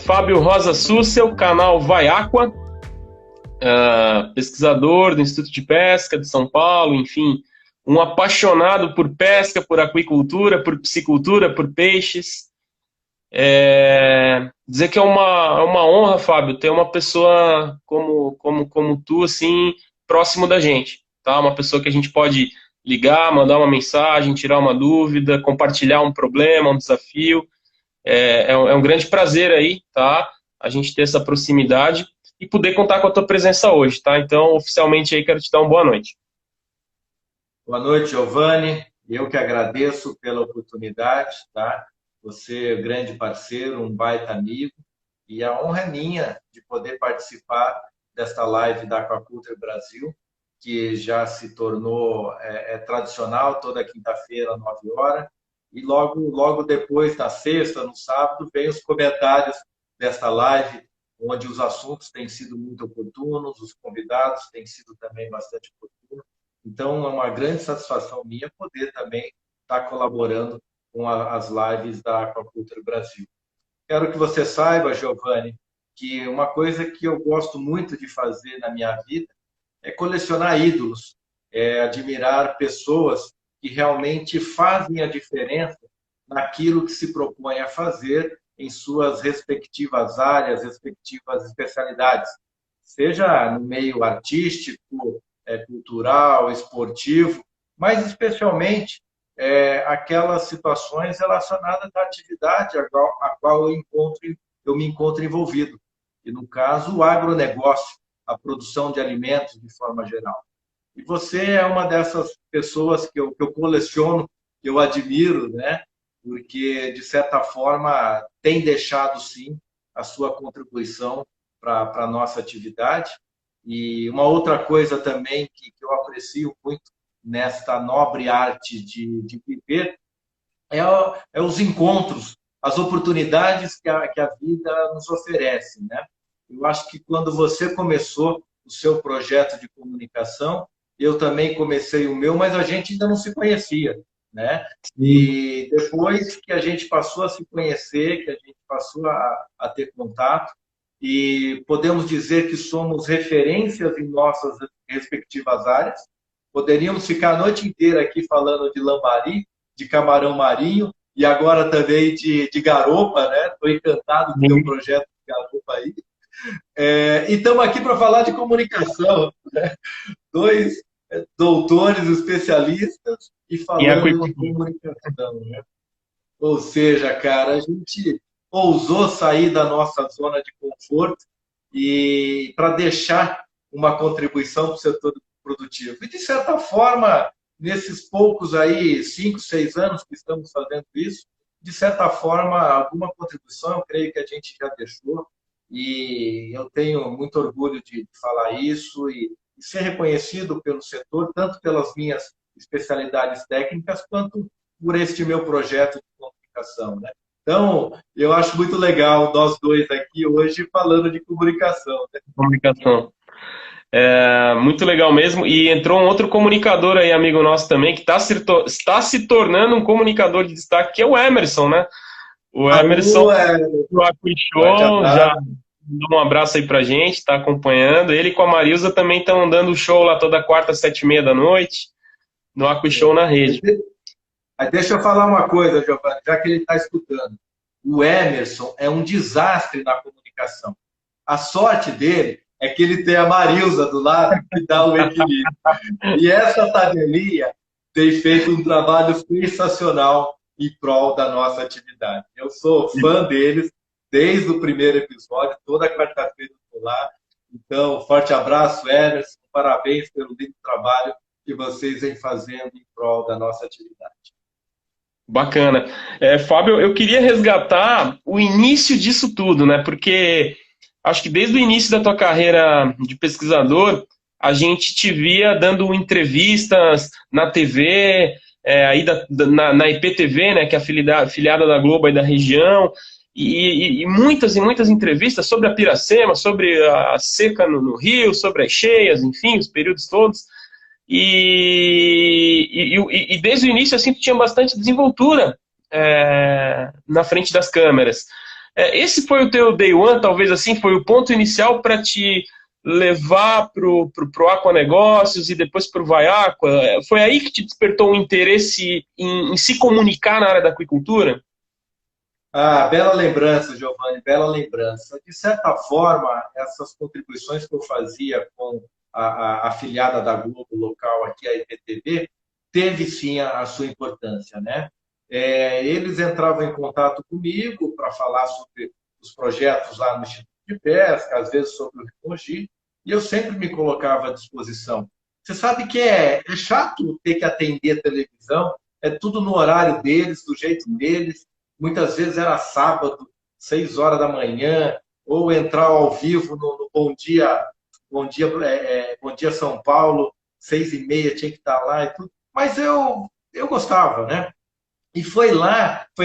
Fábio Rosa Sussel, canal Vai Aqua, pesquisador do Instituto de Pesca de São Paulo, enfim, um apaixonado por pesca, por aquicultura, por piscicultura, por peixes. Dizer que é uma honra, Fábio, ter uma pessoa como tu, assim, próximo da gente, tá? Uma pessoa que a gente pode ligar, mandar uma mensagem, tirar uma dúvida, compartilhar um problema, um desafio. É um grande prazer aí, tá? A gente ter essa proximidade e poder contar com a tua presença hoje, tá? Então, oficialmente aí, quero te dar uma boa noite. Boa noite, Giovanni. Eu que agradeço pela oportunidade, tá? Você é um grande parceiro, um baita amigo, e a honra é minha de poder participar desta live da Aquaculture Brasil, que já se tornou tradicional toda quinta-feira, 9 horas, e logo depois, na sexta, no sábado, vem os comentários desta live, onde os assuntos têm sido muito oportunos, os convidados têm sido também bastante oportunos. Então, é uma grande satisfação minha poder também estar colaborando com as lives da Aquaculture Brasil. Quero que você saiba, Giovanni, que uma coisa que eu gosto muito de fazer na minha vida é colecionar ídolos, admirar pessoas que realmente fazem a diferença naquilo que se propõe a fazer em suas respectivas áreas, respectivas especialidades, seja no meio artístico, cultural, esportivo, mas especialmente aquelas situações relacionadas à atividade a qual eu me encontro envolvido. E, no caso, o agronegócio, a produção de alimentos de forma geral. E você é uma dessas pessoas que eu coleciono, que eu admiro, né? Porque, de certa forma, tem deixado, sim, a sua contribuição para a nossa atividade. E uma outra coisa também que eu aprecio muito nesta nobre arte de viver é os encontros, as oportunidades que a vida nos oferece, né? Eu acho que quando você começou o seu projeto de comunicação, eu também comecei o meu, mas a gente ainda não se conhecia, né? E depois que a gente passou a se conhecer, que a gente passou a ter contato, e podemos dizer que somos referências em nossas respectivas áreas. Poderíamos ficar a noite inteira aqui falando de lambari, de camarão marinho, e agora também de garopa, né? Estou encantado com o teu projeto de garopa aí. E estamos aqui para falar de comunicação, né? Dois doutores especialistas e falando de comunicação, né? Ou seja, cara, a gente ousou sair da nossa zona de conforto e para deixar uma contribuição para o setor produtivo. E, de certa forma, nesses poucos aí, 5, 6 anos que estamos fazendo isso, de certa forma, alguma contribuição eu creio que a gente já deixou. E eu tenho muito orgulho de falar isso e ser reconhecido pelo setor, tanto pelas minhas especialidades técnicas, quanto por este meu projeto de comunicação, né? Então, eu acho muito legal nós dois aqui hoje falando de comunicação, né? Comunicação. Muito legal mesmo. E entrou um outro comunicador aí, amigo nosso também, que está se tornando um comunicador de destaque, que é o Emerson, né? O Emerson do AquiShow já dá um abraço aí pra gente, tá acompanhando. Ele com a Marilza também estão dando o show lá toda quarta, 7h30 da noite, no AquiShow na rede. Aí deixa eu falar uma coisa, Giovanni, já que ele está escutando. O Emerson é um desastre na comunicação. A sorte dele é que ele tem a Marilza do lado que dá o equilíbrio. E essa tabelinha tem feito um trabalho sensacional em prol da nossa atividade. Eu sou fã deles desde o primeiro episódio, toda quarta-feira eu estou lá. Então, forte abraço, Emerson, parabéns pelo lindo trabalho que vocês vêm fazendo em prol da nossa atividade. Bacana. Fábio, eu queria resgatar o início disso tudo, né? Porque acho que desde o início da tua carreira de pesquisador, a gente te via dando entrevistas na TV, aí na IPTV, né? Que é a filiada da Globo aí da região, e muitas entrevistas sobre a Piracema, sobre a seca no Rio, sobre as cheias, enfim, os períodos todos. e desde o início assim, tu tinha bastante desenvoltura na frente das câmeras. Esse foi o teu day one, talvez assim, foi o ponto inicial para te levar pro Aquanegócios e depois pro Vai Aqua? Foi aí que te despertou um interesse em se comunicar na área da aquicultura? Ah, bela lembrança, Giovanni, bela lembrança. De certa forma, essas contribuições que eu fazia com a afiliada da Globo local aqui, a IPTV, teve sim a sua importância, né? Eles entravam em contato comigo para falar sobre os projetos lá no Instituto de Pesca, às vezes sobre o Rimongi, e eu sempre me colocava à disposição. Você sabe que é chato ter que atender a televisão, é tudo no horário deles, do jeito deles. Muitas vezes era sábado, 6 horas da manhã, ou entrar ao vivo no Bom Dia São Paulo, 6h30 tinha que estar lá e tudo. Mas eu gostava, né? E foi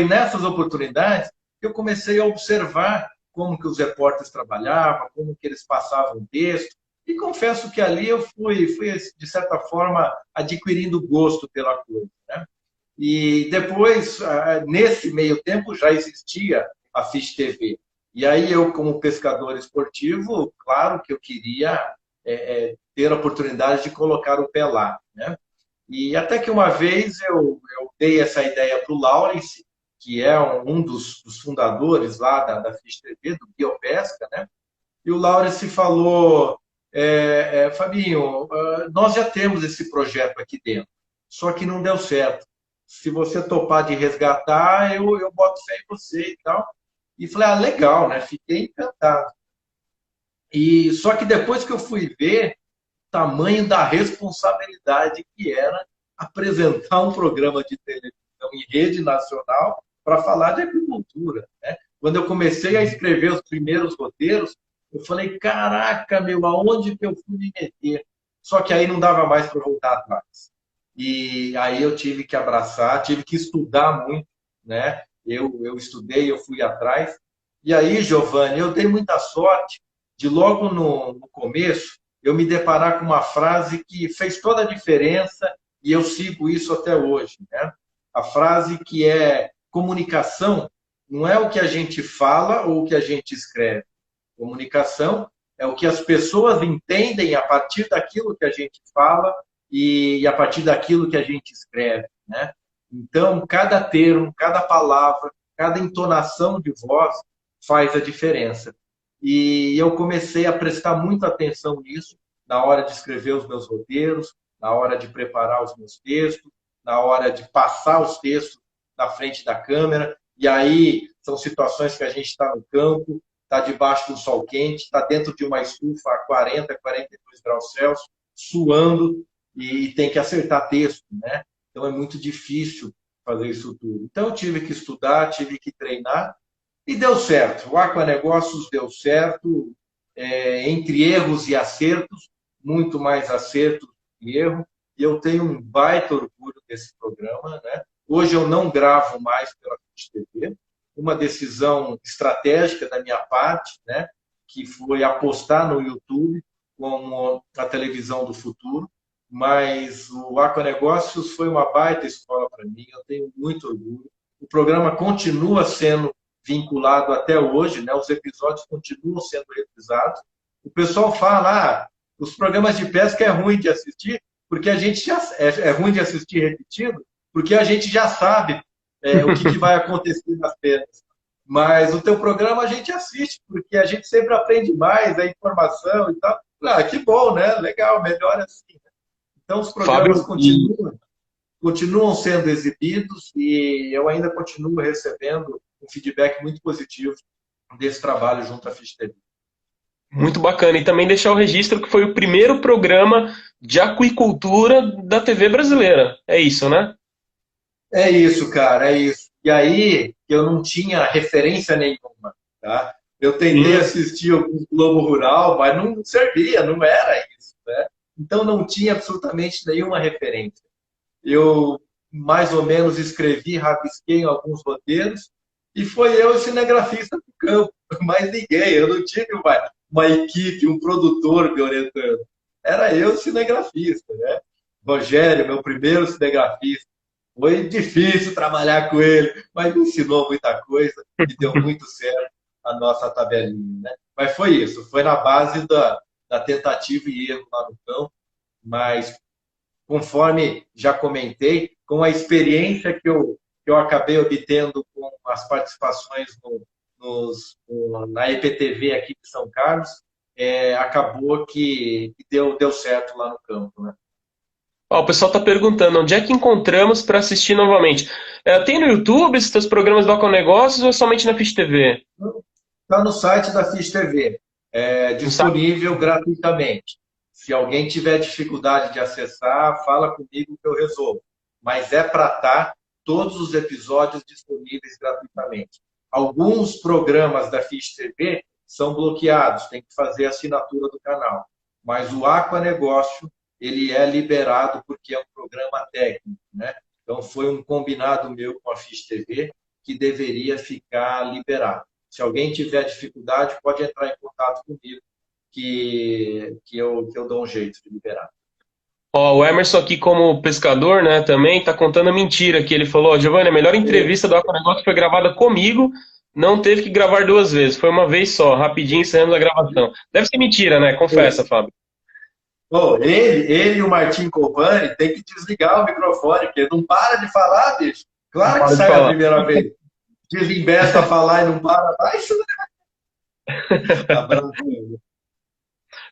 nessas oportunidades que eu comecei a observar como que os repórteres trabalhavam, como que eles passavam o texto. E confesso que ali eu fui de certa forma, adquirindo gosto pela coisa, né? E depois, nesse meio tempo, já existia a Fish TV. E aí eu, como pescador esportivo, claro que eu queria ter a oportunidade de colocar o pé lá, né? E até que uma vez eu dei essa ideia para o Lawrence, que é um dos fundadores lá da Fish TV, do Biopesca, né? E o Lawrence falou, Fabinho, nós já temos esse projeto aqui dentro, só que não deu certo. Se você topar de resgatar, eu boto fé em você e tal. E falei, legal, né? Fiquei encantado. E só que depois que eu fui ver o tamanho da responsabilidade que era apresentar um programa de televisão em rede nacional para falar de agricultura, né? Quando eu comecei a escrever os primeiros roteiros, eu falei, caraca, meu, aonde que eu fui me meter? Só que aí não dava mais para voltar atrás. E aí eu tive que abraçar, tive que estudar muito, né? Eu estudei, eu fui atrás. E aí, Giovanni, eu dei muita sorte de logo no começo eu me deparar com uma frase que fez toda a diferença e eu sigo isso até hoje, né? A frase que é comunicação não é o que a gente fala ou o que a gente escreve. Comunicação é o que as pessoas entendem a partir daquilo que a gente fala e a partir daquilo que a gente escreve, né? Então, cada termo, cada palavra, cada entonação de voz faz a diferença. E eu comecei a prestar muita atenção nisso na hora de escrever os meus roteiros, na hora de preparar os meus textos, na hora de passar os textos na frente da câmera. E aí são situações que a gente está no campo, está debaixo do sol quente, está dentro de uma estufa a 40, 42 graus Celsius, suando, e tem que acertar texto, né? Então é muito difícil fazer isso tudo. Então eu tive que estudar, tive que treinar, e deu certo. O Aquanegócios deu certo, entre erros e acertos, muito mais acerto que erro, e eu tenho um baita orgulho desse programa, né? Hoje eu não gravo mais pela Fish TV, uma decisão estratégica da minha parte, né? Que foi apostar no YouTube como a televisão do futuro, mas o Aquanegócios foi uma baita escola para mim, eu tenho muito orgulho. O programa continua sendo vinculado até hoje, né? Os episódios continuam sendo reprisados. O pessoal fala, os programas de pesca é ruim de assistir, porque a gente já é ruim de assistir repetido, porque a gente já sabe o que vai acontecer nas penas. Mas o teu programa a gente assiste, porque a gente sempre aprende mais, a informação e tal. Que bom, né? Legal, melhor assim. Então, os programas Fábio, continuam sendo exibidos e eu ainda continuo recebendo um feedback muito positivo desse trabalho junto à Fish TV. muito bacana. E também deixar o registro que foi o primeiro programa de aquicultura da TV brasileira. É isso, né? É isso, cara, é isso. E aí, eu não tinha referência nenhuma, tá? Eu tentei assistir algum Globo Rural, mas não servia, não era isso, né? Então, não tinha absolutamente nenhuma referência. Eu, mais ou menos, escrevi, rabisquei alguns roteiros, e foi eu o cinegrafista do campo, mais ninguém. Eu não tive uma equipe, um produtor me orientando. Era eu o cinegrafista, né? Rogério, meu primeiro cinegrafista. Foi difícil trabalhar com ele, mas me ensinou muita coisa e deu muito certo a nossa tabelinha, né? Mas foi isso, foi na base da tentativa e erro lá no campo, mas conforme já comentei, com a experiência que eu acabei obtendo com as participações na EPTV aqui de São Carlos, acabou que deu certo lá no campo, né? Ó, o pessoal está perguntando onde é que encontramos para assistir novamente. Tem no YouTube esses teus programas do Negócios ou é somente na Fish TV? Está no site da Fish TV, No site? disponível gratuitamente. Se alguém tiver dificuldade de acessar, fala comigo que eu resolvo. Mas é para estar todos os episódios disponíveis gratuitamente. Alguns programas da Fish TV são bloqueados, tem que fazer a assinatura do canal. Mas o Aquanegócio, ele é liberado porque é um programa técnico, né? Então foi um combinado meu com a Fish TV que deveria ficar liberado. Se alguém tiver dificuldade, pode entrar em contato comigo, que eu dou um jeito de liberar. Ó, o Emerson aqui como pescador, né, também tá contando a mentira que ele falou, ó, Giovanni, a melhor entrevista do Aquanegócio foi gravada comigo, não teve que gravar duas vezes, foi uma vez só, rapidinho encerramos a gravação. Deve ser mentira, né? Confessa, Fábio. Oh, ele e o Martim Copani tem que desligar o microfone, porque não para de falar, bicho. Não Claro que para de sai a falar. primeira vez. Desembesta a falar e não para mais. Abraço.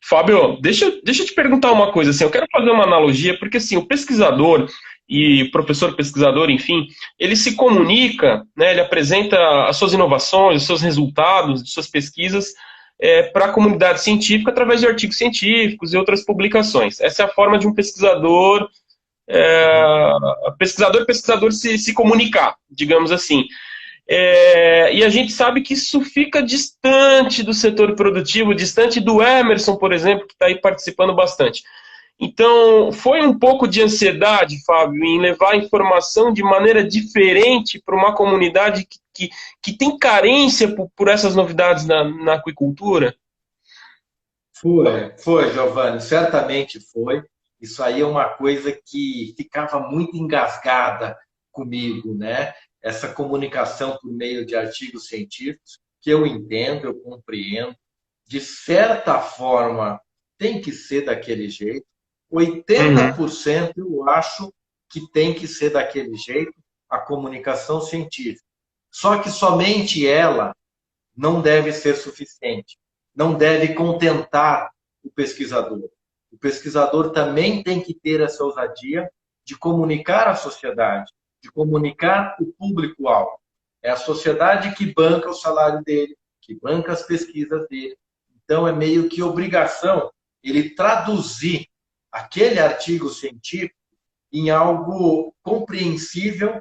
Fábio, deixa eu te perguntar uma coisa, assim, eu quero fazer uma analogia, porque assim, o pesquisador e o professor pesquisador, enfim, ele se comunica, né, ele apresenta as suas inovações, os seus resultados, de suas pesquisas para a comunidade científica através de artigos científicos e outras publicações. Essa é a forma de um pesquisador, pesquisador se comunicar, digamos assim. E a gente sabe que isso fica distante do setor produtivo, distante do Emerson, por exemplo, que está aí participando bastante. Então, foi um pouco de ansiedade, Fábio, em levar a informação de maneira diferente para uma comunidade que tem carência por essas novidades na aquicultura? Foi, Giovanni, certamente foi. Isso aí é uma coisa que ficava muito engasgada comigo, né? Essa comunicação por meio de artigos científicos, que eu entendo, eu compreendo, de certa forma tem que ser daquele jeito. oitenta Uhum. por cento eu acho que tem que ser daquele jeito a comunicação científica. Só que somente ela não deve ser suficiente, não deve contentar o pesquisador. O pesquisador também tem que ter essa ousadia de comunicar à sociedade, de comunicar o público-alvo. É a sociedade que banca o salário dele, que banca as pesquisas dele. Então, é meio que obrigação ele traduzir aquele artigo científico em algo compreensível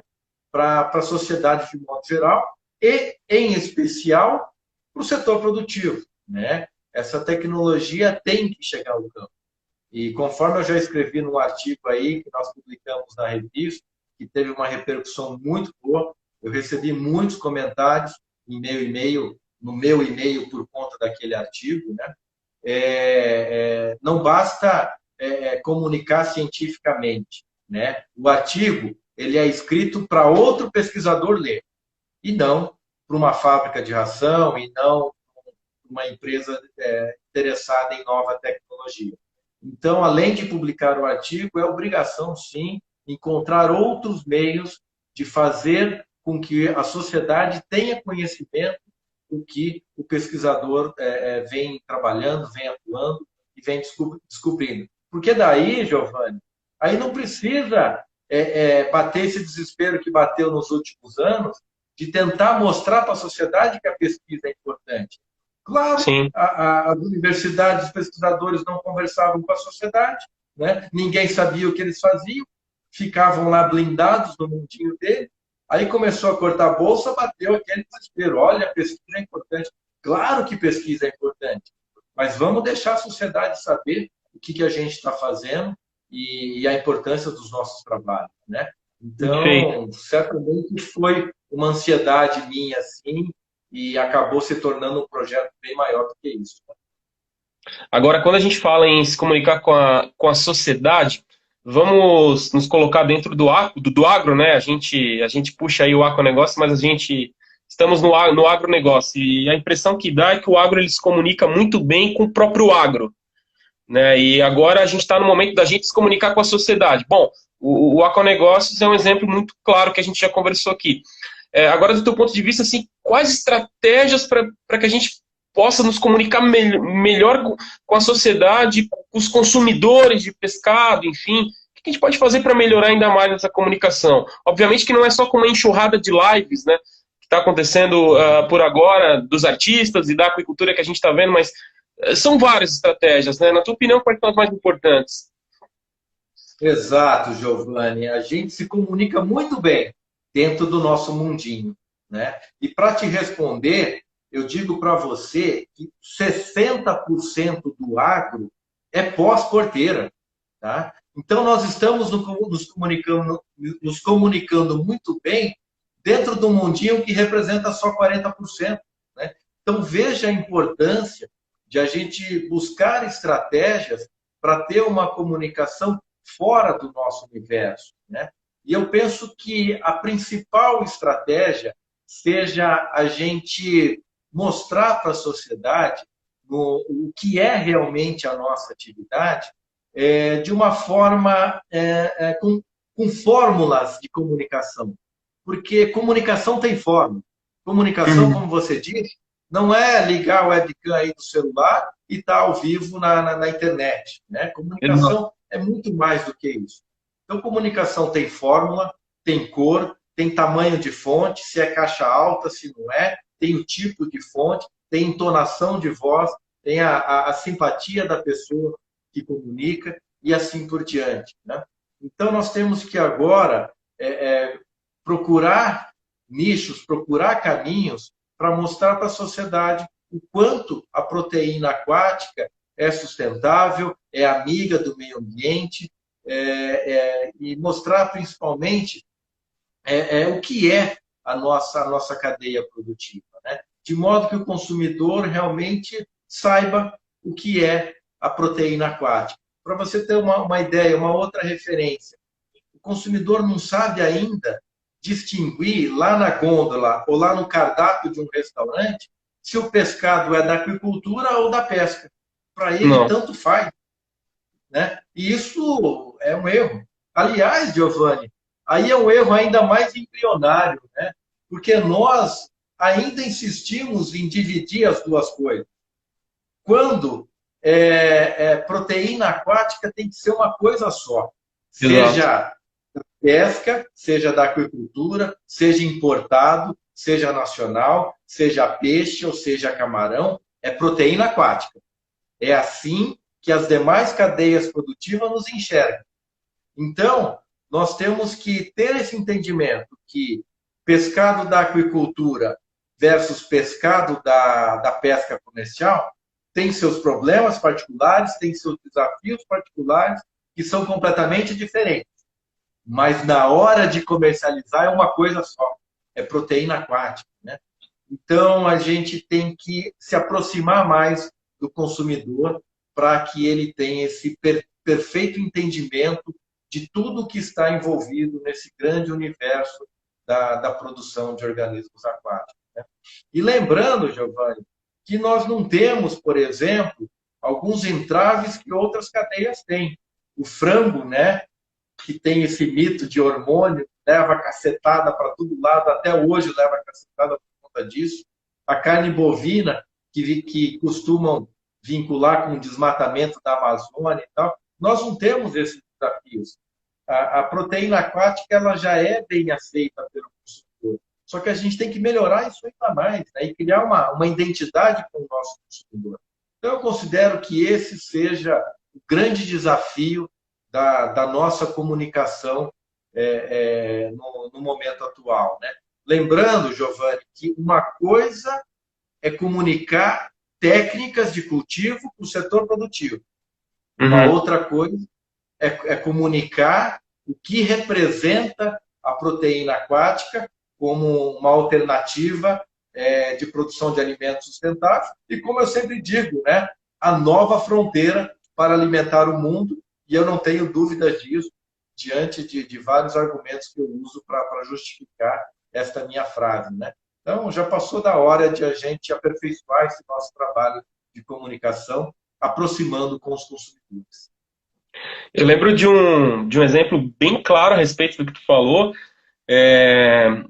para a sociedade de modo geral e, em especial, para o setor produtivo, né? Essa tecnologia tem que chegar ao campo. E conforme eu já escrevi num artigo aí que nós publicamos na revista, que teve uma repercussão muito boa, eu recebi muitos comentários em meu e-mail, no meu e-mail por conta daquele artigo, né? Não basta comunicar cientificamente, né? O artigo ele é escrito para outro pesquisador ler e não para uma fábrica de ração e não para uma empresa interessada em nova tecnologia. Então, além de publicar o artigo, é obrigação, sim, encontrar outros meios de fazer com que a sociedade tenha conhecimento do que o pesquisador vem trabalhando, vem atuando e vem descobrindo. Porque daí, Giovanni, aí não precisa bater esse desespero que bateu nos últimos anos de tentar mostrar para a sociedade que a pesquisa é importante. Claro, Sim. as universidades, os pesquisadores não conversavam com a sociedade, né? Ninguém sabia o que eles faziam, ficavam lá blindados no mundinho dele. Aí começou a cortar a bolsa, bateu aquele desespero. Olha, a pesquisa é importante. Claro que pesquisa é importante, mas vamos deixar a sociedade saber o que a gente está fazendo e a importância dos nossos trabalhos, né? Perfeito. Então, certamente foi uma ansiedade minha, assim, e acabou se tornando um projeto bem maior do que isso. Agora, quando a gente fala em se comunicar com a sociedade, vamos nos colocar dentro do agro, né? A gente puxa aí o agronegócio, mas a gente estamos no agronegócio. E a impressão que dá é que o agro ele se comunica muito bem com o próprio agro, né? E agora a gente está no momento da gente se comunicar com a sociedade. Bom, o agronegócios é um exemplo muito claro que a gente já conversou aqui. Agora, do teu ponto de vista, assim, quais estratégias para que a gente possa nos comunicar melhor com a sociedade, com os consumidores de pescado, enfim, o que a gente pode fazer para melhorar ainda mais essa comunicação? Obviamente que não é só com uma enxurrada de lives, né, que está acontecendo por agora, dos artistas e da aquicultura que a gente está vendo, mas são várias estratégias, né? Na tua opinião, quais são as mais importantes? Exato, Giovanni. A gente se comunica muito bem dentro do nosso mundinho, né? E para te responder, eu digo para você que 60% do agro é pós-porteira, tá? Então, nós estamos nos comunicando muito bem dentro do mundinho que representa só 40%, né? Então, veja a importância de a gente buscar estratégias para ter uma comunicação fora do nosso universo, né? E eu penso que a principal estratégia seja a gente mostrar para a sociedade o que é realmente a nossa atividade de uma forma com fórmulas de comunicação. Porque comunicação tem forma. Comunicação, Uhum. como você disse, não é ligar o webcam aí do celular e estar ao vivo na internet, né? Exato. Comunicação é muito mais do que isso. Então, comunicação tem fórmula, tem cor, tem tamanho de fonte, se é caixa alta, se não é, tem o tipo de fonte, tem entonação de voz, tem a simpatia da pessoa que comunica e assim por diante, né? Então, nós temos que agora procurar nichos, procurar caminhos para mostrar para a sociedade o quanto a proteína aquática é sustentável, é amiga do meio ambiente, e mostrar principalmente o que é a nossa cadeia produtiva, né? De modo que o consumidor realmente saiba o que é a proteína aquática. Para você ter uma ideia, uma outra referência, o consumidor não sabe ainda distinguir lá na gôndola ou lá no cardápio de um restaurante se o pescado é da aquicultura ou da pesca. Para ele, Não. tanto faz, né? E isso é um erro. Aliás, Giovanni, aí é um erro ainda mais embrionário, né? Porque nós ainda insistimos em dividir as duas coisas. Quando proteína aquática tem que ser uma coisa só. Exato. Seja pesca, seja da aquicultura, seja importado, seja nacional, seja peixe ou seja camarão, é proteína aquática. É assim que as demais cadeias produtivas nos enxergam. Então, nós temos que ter esse entendimento que pescado da aquicultura versus pescado da pesca comercial tem seus problemas particulares, tem seus desafios particulares, que são completamente diferentes. Mas na hora de comercializar é uma coisa só, é proteína aquática, né? Então a gente tem que se aproximar mais do consumidor para que ele tenha esse perfeito entendimento de tudo que está envolvido nesse grande universo da produção de organismos aquáticos, né? E lembrando, Giovanni, que nós não temos, por exemplo, alguns entraves que outras cadeias têm. O frango, né, que tem esse mito de hormônio, leva cacetada para todo lado, até hoje leva cacetada por conta disso. A carne bovina, que costumam vincular com o desmatamento da Amazônia e tal. Nós não temos esses desafios. A proteína aquática ela já é bem aceita pelo consumidor. Só que a gente tem que melhorar isso ainda mais, né? E criar uma identidade com o nosso consumidor. Então, eu considero que esse seja o grande desafio da nossa comunicação no momento atual, né? Lembrando, Giovanni, que uma coisa é comunicar técnicas de cultivo para o setor produtivo. Uma Uhum. outra coisa é comunicar o que representa a proteína aquática como uma alternativa de produção de alimentos sustentáveis e, como eu sempre digo, né, a nova fronteira para alimentar o mundo, e eu não tenho dúvidas disso, diante de vários argumentos que eu uso para justificar esta minha frase, né? Então, já passou da hora de a gente aperfeiçoar esse nosso trabalho de comunicação, aproximando com os consumidores. Eu lembro de um exemplo bem claro a respeito do que tu falou,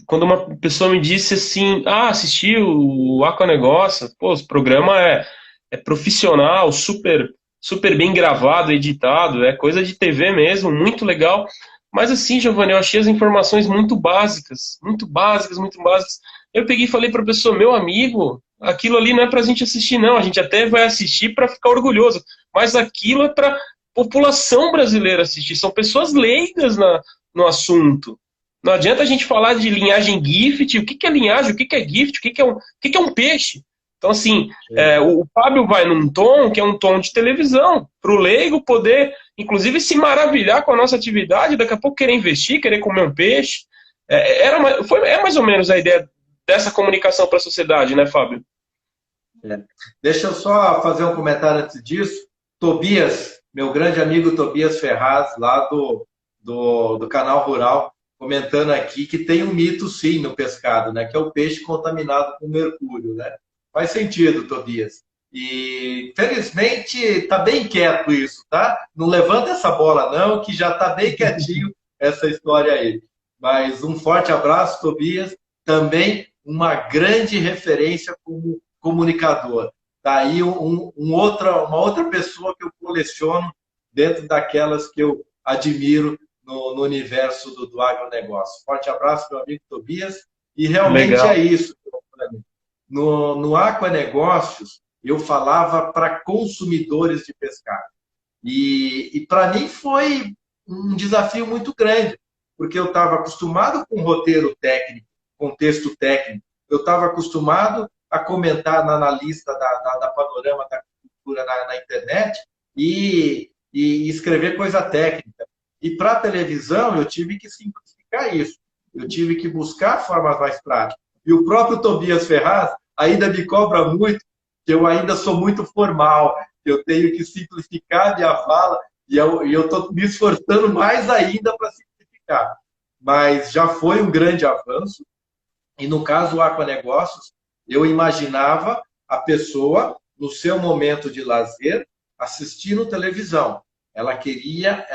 quando uma pessoa me disse assim, assisti o Aquanegócio, pô, o programa é profissional, super, super bem gravado, editado, é coisa de TV mesmo, muito legal. Mas assim, Giovanni, eu achei as informações muito básicas, muito básicas, muito básicas. Eu peguei e falei para a pessoa, meu amigo, aquilo ali não é para a gente assistir, não. A gente até vai assistir para ficar orgulhoso, mas aquilo é para população brasileira assistir. São pessoas leigas no assunto. Não adianta a gente falar de linhagem gift, o que é linhagem, o que é gift, o que é um peixe. Então, assim, o Fábio vai num tom que é um tom de televisão, para o leigo poder, inclusive, se maravilhar com a nossa atividade, daqui a pouco querer investir, querer comer um peixe. É mais ou menos a ideia dessa comunicação para a sociedade, né, Fábio? Deixa eu só fazer um comentário antes disso. Tobias, meu grande amigo Tobias Ferraz, lá do Canal Rural, comentando aqui que tem um mito, sim, no pescado, né? Que é o peixe contaminado com mercúrio, né? Faz sentido, Tobias. E, felizmente, está bem quieto isso, tá? Não levanta essa bola, não, que já está bem quietinho essa história aí. Mas um forte abraço, Tobias. Também uma grande referência como comunicador. Daí uma outra pessoa que eu coleciono dentro daquelas que eu admiro no universo do agronegócio. Forte abraço, meu amigo Tobias. E realmente Legal. é isso. No Aquanegócios, eu falava para consumidores de pescado. E para mim foi um desafio muito grande, porque eu estava acostumado com roteiro técnico, contexto técnico. Eu estava acostumado a comentar na lista da Panorama da Cultura na internet e escrever coisa técnica. E para a televisão, eu tive que simplificar isso. Eu tive que buscar formas mais práticas. E o próprio Tobias Ferraz ainda me cobra muito, que eu ainda sou muito formal, que eu tenho que simplificar a minha fala, e eu estou me esforçando mais ainda para simplificar. Mas já foi um grande avanço. E no caso do Aquanegócios, eu imaginava a pessoa, no seu momento de lazer, assistindo televisão. Ela queria,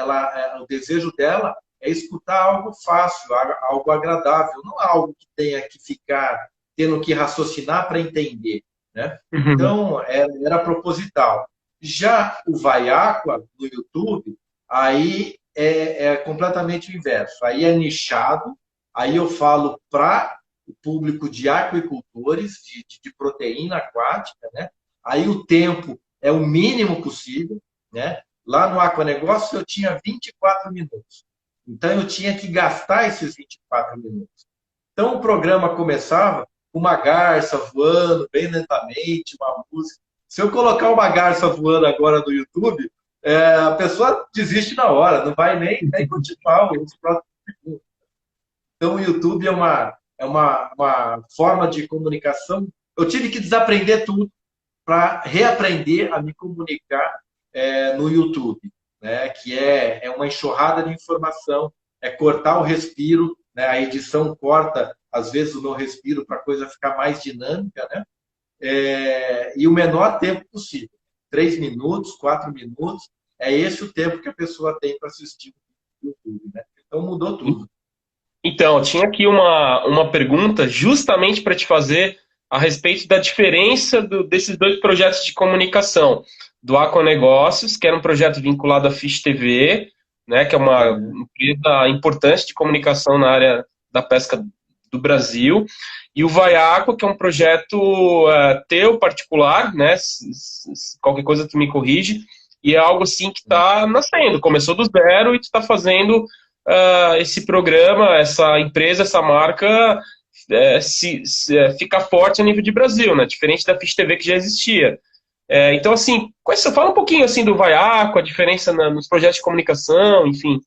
o desejo dela é escutar algo fácil, algo agradável, não algo que tenha que ficar tendo que raciocinar para entender, né? Uhum. Então, era proposital. Já o Vai Aqua, no YouTube, aí é completamente o inverso. Aí é nichado, aí eu falo para o público de aquicultores, de proteína aquática, né? Aí o tempo é o mínimo possível, né? Lá no Aquanegócio eu tinha 24 minutos. Então eu tinha que gastar esses 24 minutos. Então o programa começava com uma garça voando bem lentamente, uma música. Se eu colocar uma garça voando agora no YouTube, a pessoa desiste na hora, não vai nem continuar os próximos segundos. Então o YouTube é uma forma de comunicação. Eu tive que desaprender tudo para reaprender a me comunicar no YouTube, né? Que é uma enxurrada de informação, é cortar o respiro, né? A edição corta, às vezes, o meu respiro para a coisa ficar mais dinâmica, né? E o menor tempo possível. 3 minutos, 4 minutos, é esse o tempo que a pessoa tem para assistir o YouTube, né? Então mudou tudo. Então, tinha aqui uma pergunta justamente para te fazer a respeito da diferença desses dois projetos de comunicação. Do Aquanegócios, que era um projeto vinculado à Fish TV, né, que é uma empresa importante de comunicação na área da pesca do Brasil, e o Vai Aqua, que é um projeto teu, particular, né, qualquer coisa tu me corrige, e é algo assim que está nascendo, começou do zero e tu está fazendo esse programa, essa empresa, essa marca ficar forte a nível de Brasil, né? Diferente da Fish TV que já existia. Então, assim, fala um pouquinho assim do Vai Aqua, a diferença nos projetos de comunicação, enfim.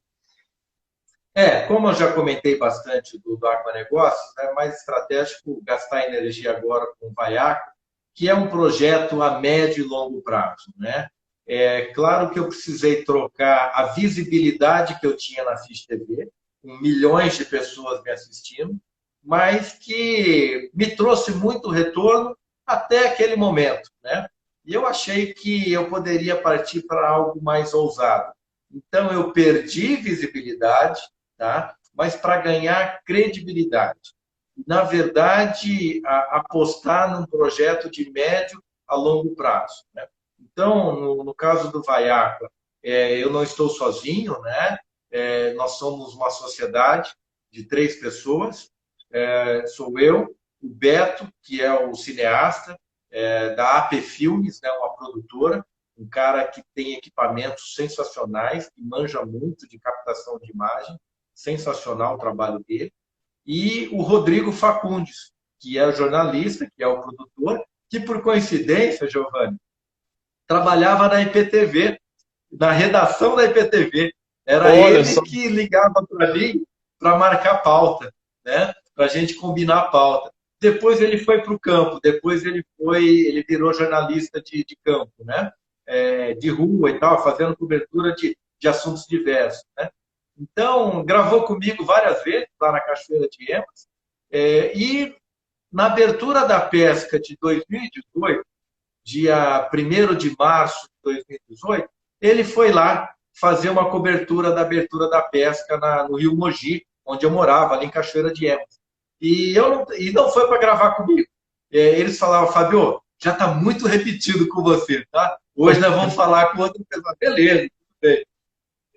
Como eu já comentei bastante do Aquanegócios, é mais estratégico gastar energia agora com o Vai Aqua, que é um projeto a médio e longo prazo, né? É claro que eu precisei trocar a visibilidade que eu tinha na Fish TV, com milhões de pessoas me assistindo, mas que me trouxe muito retorno até aquele momento, né? E eu achei que eu poderia partir para algo mais ousado. Então, eu perdi visibilidade, tá? Mas para ganhar credibilidade. Na verdade, apostar num projeto de médio a longo prazo, né? Então, no caso do Vaiaca, eu não estou sozinho, né? Nós somos uma sociedade de 3 pessoas. Sou eu, o Beto, que é o cineasta, da AP Filmes, né? Uma produtora, um cara que tem equipamentos sensacionais, que manja muito de captação de imagem, sensacional o trabalho dele. E o Rodrigo Facundes, que é o jornalista, que é o produtor, que por coincidência, Giovanni, trabalhava na IPTV, na redação da IPTV. Era Olha ele só. que ligava para mim para marcar pauta, né? Para a gente combinar a pauta. Depois ele foi para o campo, depois ele virou jornalista de campo, né? De rua e tal, fazendo cobertura de assuntos diversos, né? Então, gravou comigo várias vezes lá na Cachoeira de Emas. E na abertura da pesca de 2018, dia 1º de março de 2018, ele foi lá fazer uma cobertura da abertura da pesca no Rio Mogi, onde eu morava, ali em Cachoeira de Emas. E não foi para gravar comigo. Eles falavam, Fábio, já está muito repetido com você, tá? Hoje nós vamos falar com outra pessoa. Beleza, tudo bem.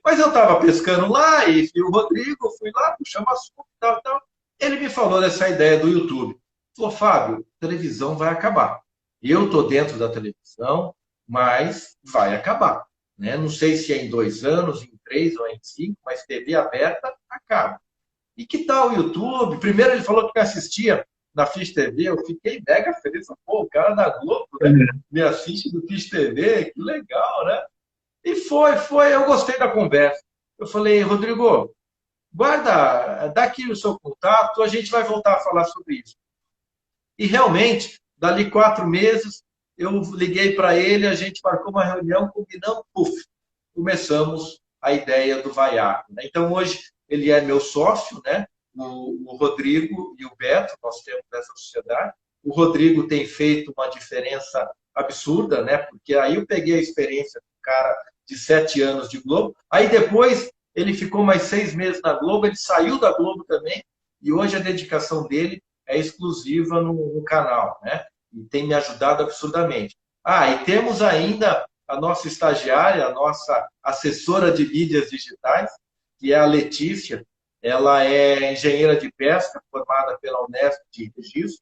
Mas eu estava pescando lá e o Rodrigo, fui lá, puxamos assunto e tal, tal. Ele me falou dessa ideia do YouTube. Falou, Fábio, televisão vai acabar. Eu estou dentro da televisão, mas vai acabar. Né? Não sei se é em 2 anos, em 3 ou em 5, mas TV aberta acaba. E que tal o YouTube? Primeiro ele falou que me assistia na Fish TV, eu fiquei mega feliz. Pô, o cara da Globo, né? Me assiste no Fish TV, que legal, né? E foi, eu gostei da conversa. Eu falei, Rodrigo, guarda, dá aqui o seu contato, a gente vai voltar a falar sobre isso. E realmente, dali 4 meses, eu liguei para ele, a gente marcou uma reunião, combinamos, puf, começamos a ideia do Vaiaco. Né? Então, hoje, ele é meu sócio, né? O Rodrigo e o Beto, nós temos essa sociedade. O Rodrigo tem feito uma diferença absurda, né? Porque aí eu peguei a experiência do cara de 7 anos de Globo. Aí depois ele ficou mais 6 meses na Globo, ele saiu da Globo também, e hoje a dedicação dele é exclusiva no canal, né? E tem me ajudado absurdamente. E temos ainda a nossa estagiária, a nossa assessora de mídias digitais, que é a Letícia. Ela é engenheira de pesca, formada pela Unesp de Registro,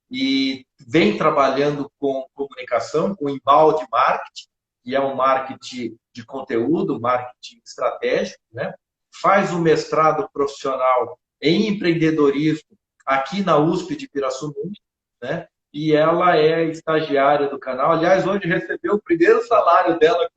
e vem trabalhando com comunicação, com embalde marketing, que é um marketing de conteúdo, marketing estratégico, né? Faz um mestrado profissional em empreendedorismo aqui na USP de Pirassununga, né? E ela é estagiária do canal. Aliás, hoje recebeu o primeiro salário dela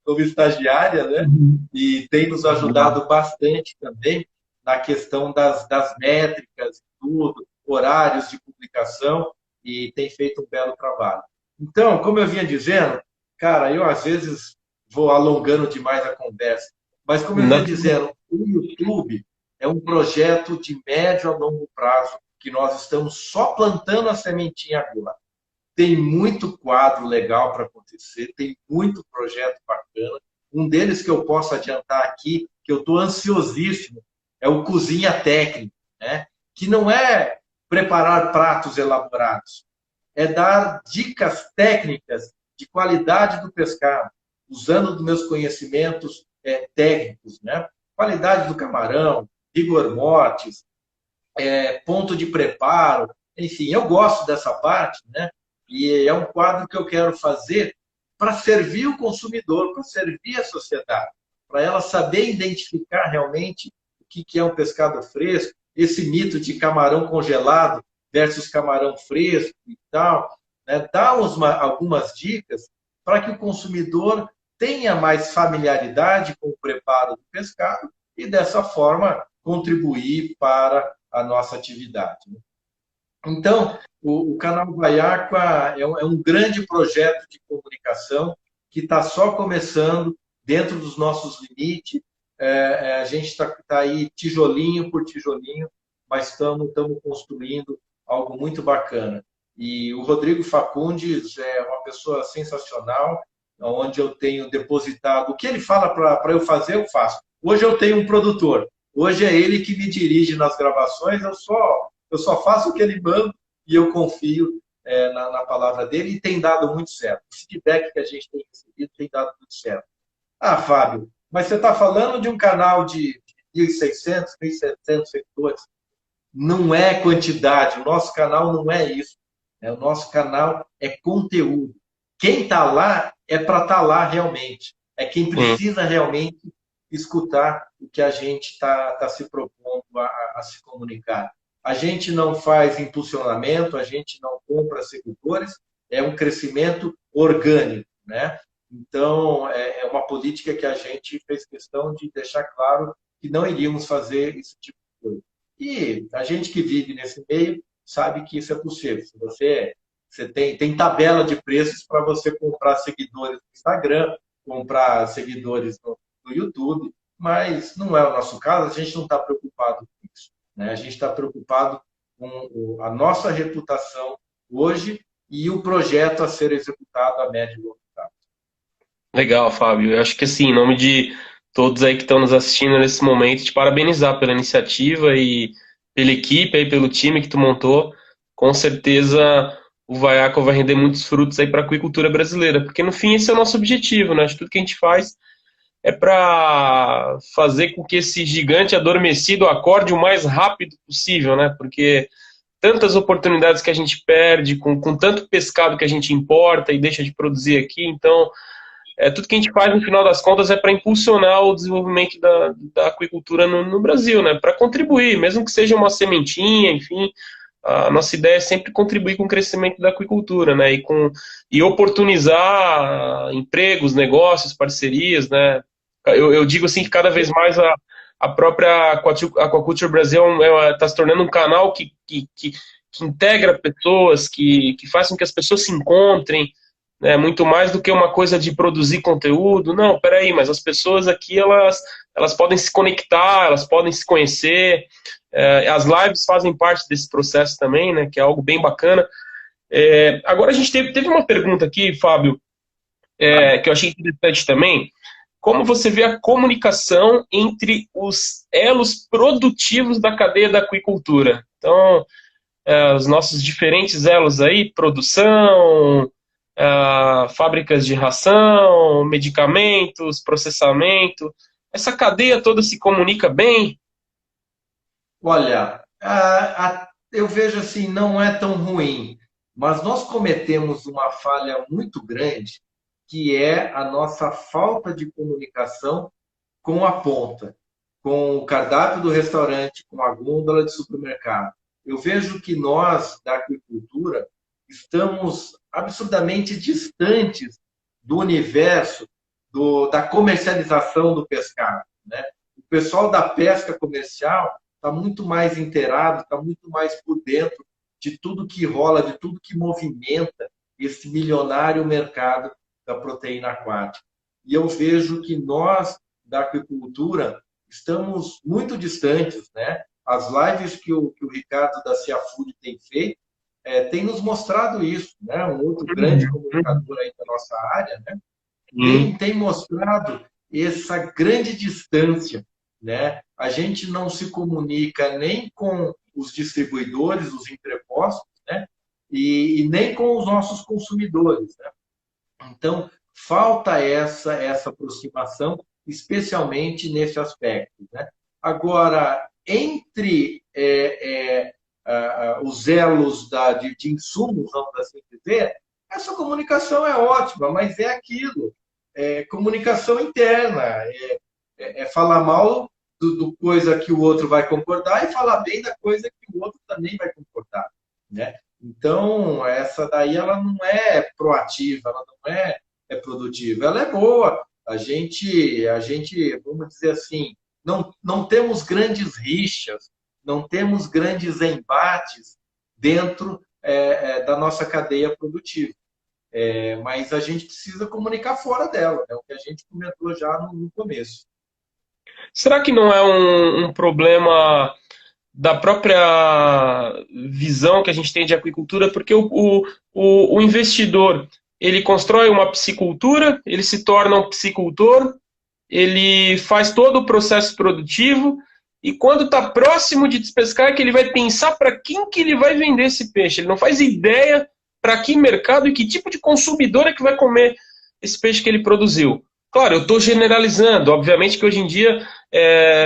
como estagiária, né? E tem nos ajudado bastante também na questão das métricas e tudo, horários de publicação, e tem feito um belo trabalho. Então, como eu vinha dizendo, cara, eu às vezes vou alongando demais a conversa, mas como eu vinha Não. dizendo, o YouTube é um projeto de médio a longo prazo que nós estamos só plantando a sementinha agora. Tem muito quadro legal para acontecer, tem muito projeto bacana. Um deles que eu posso adiantar aqui, que eu estou ansiosíssimo, é o Cozinha Técnica, né? Que não é preparar pratos elaborados, é dar dicas técnicas de qualidade do pescado, usando os meus conhecimentos técnicos, né? Qualidade do camarão, rigor mortis, ponto de preparo, enfim, eu gosto dessa parte, né? E é um quadro que eu quero fazer para servir o consumidor, para servir a sociedade, para ela saber identificar realmente o que é um pescado fresco, esse mito de camarão congelado versus camarão fresco e tal, né? Dar algumas dicas para que o consumidor tenha mais familiaridade com o preparo do pescado e, dessa forma, contribuir para a nossa atividade. Então, o canal Vaiaco é um grande projeto de comunicação que está só começando, dentro dos nossos limites. A gente está aí tijolinho por tijolinho, mas estamos construindo algo muito bacana. E o Rodrigo Facundes é uma pessoa sensacional, onde eu tenho depositado. O que ele fala para eu fazer, eu faço. Hoje eu tenho um produtor. Hoje é ele que me dirige nas gravações. Eu só faço o que ele manda e eu confio na palavra dele e tem dado muito certo. O feedback que a gente tem recebido tem dado muito certo. Ah, Fábio, mas você está falando de um canal de 1.600, 1.700 seguidores. Não é quantidade, o nosso canal não é isso. O nosso canal é conteúdo. Quem está lá é para estar lá realmente. É quem precisa realmente escutar o que a gente está se propondo a se comunicar. A gente não faz impulsionamento, a gente não compra seguidores, é um crescimento orgânico, né? Então, é uma política que a gente fez questão de deixar claro que não iríamos fazer esse tipo de coisa. E a gente que vive nesse meio sabe que isso é possível. Se você tem tabela de preços para você comprar seguidores no Instagram, comprar seguidores no YouTube, mas não é o nosso caso, a gente não está preocupado com isso, né? A gente está preocupado com a nossa reputação hoje e o projeto a ser executado a médio e longo prazo. Legal, Fábio. Eu acho que assim, em nome de todos aí que estão nos assistindo nesse momento, te parabenizar pela iniciativa e pela equipe aí, pelo time que tu montou. Com certeza o Vaiaco vai render muitos frutos aí para a aquicultura brasileira, porque no fim esse é o nosso objetivo, né? Tudo que a gente faz é para fazer com que esse gigante adormecido acorde o mais rápido possível, né? Porque tantas oportunidades que a gente perde com tanto pescado que a gente importa e deixa de produzir aqui, então tudo que a gente faz, no final das contas, é para impulsionar o desenvolvimento da aquicultura no Brasil, né? Para contribuir, mesmo que seja uma sementinha, enfim, a nossa ideia é sempre contribuir com o crescimento da aquicultura, né? E oportunizar empregos, negócios, parcerias, né? Eu digo assim que cada vez mais a própria Aquaculture Brasil está se tornando um canal que integra pessoas, que faz com que as pessoas se encontrem, né, muito mais do que uma coisa de produzir conteúdo. Não, peraí, mas as pessoas aqui, elas podem se conectar, elas podem se conhecer. As lives fazem parte desse processo também, né, que é algo bem bacana. Agora a gente teve uma pergunta aqui, Fábio, que eu achei interessante também. Como você vê a comunicação entre os elos produtivos da cadeia da aquicultura? Então, os nossos diferentes elos aí, produção, fábricas de ração, medicamentos, processamento. Essa cadeia toda se comunica bem? Olha, eu vejo assim, não é tão ruim, mas nós cometemos uma falha muito grande, que é a nossa falta de comunicação com a ponta, com o cardápio do restaurante, com a gôndola de supermercado. Eu vejo que nós, da agricultura, estamos absurdamente distantes do universo da comercialização do pescado, né? O pessoal da pesca comercial está muito mais inteirado, está muito mais por dentro de tudo que rola, de tudo que movimenta esse milionário mercado da proteína aquática. E eu vejo que nós, da aquicultura, estamos muito distantes, né? As lives que o Ricardo da Cia Food tem feito tem nos mostrado isso, né? Um outro grande comunicador aí da nossa área, né? Tem mostrado essa grande distância, né? A gente não se comunica nem com os distribuidores, os entrepostos, né? E nem com os nossos consumidores, né? Então, falta essa aproximação, especialmente nesse aspecto, né? Agora, entre os elos de insumos, vamos assim dizer, essa comunicação é ótima, mas é aquilo, comunicação interna, falar mal do coisa que o outro vai concordar e falar bem da coisa que o outro também vai concordar, né? Então, essa daí ela não é proativa, ela não é produtiva, ela é boa. A gente, vamos dizer assim, não temos grandes rixas, não temos grandes embates dentro da nossa cadeia produtiva. mas a gente precisa comunicar fora dela, é o que a gente comentou já no começo. Será que não é um problema da própria visão que a gente tem de aquicultura? Porque o investidor, ele constrói uma piscicultura, ele se torna um piscicultor, ele faz todo o processo produtivo, e quando está próximo de despescar, é que ele vai pensar para quem que ele vai vender esse peixe. Ele não faz ideia para que mercado e que tipo de consumidor é que vai comer esse peixe que ele produziu. Claro, eu estou generalizando. Obviamente que hoje em dia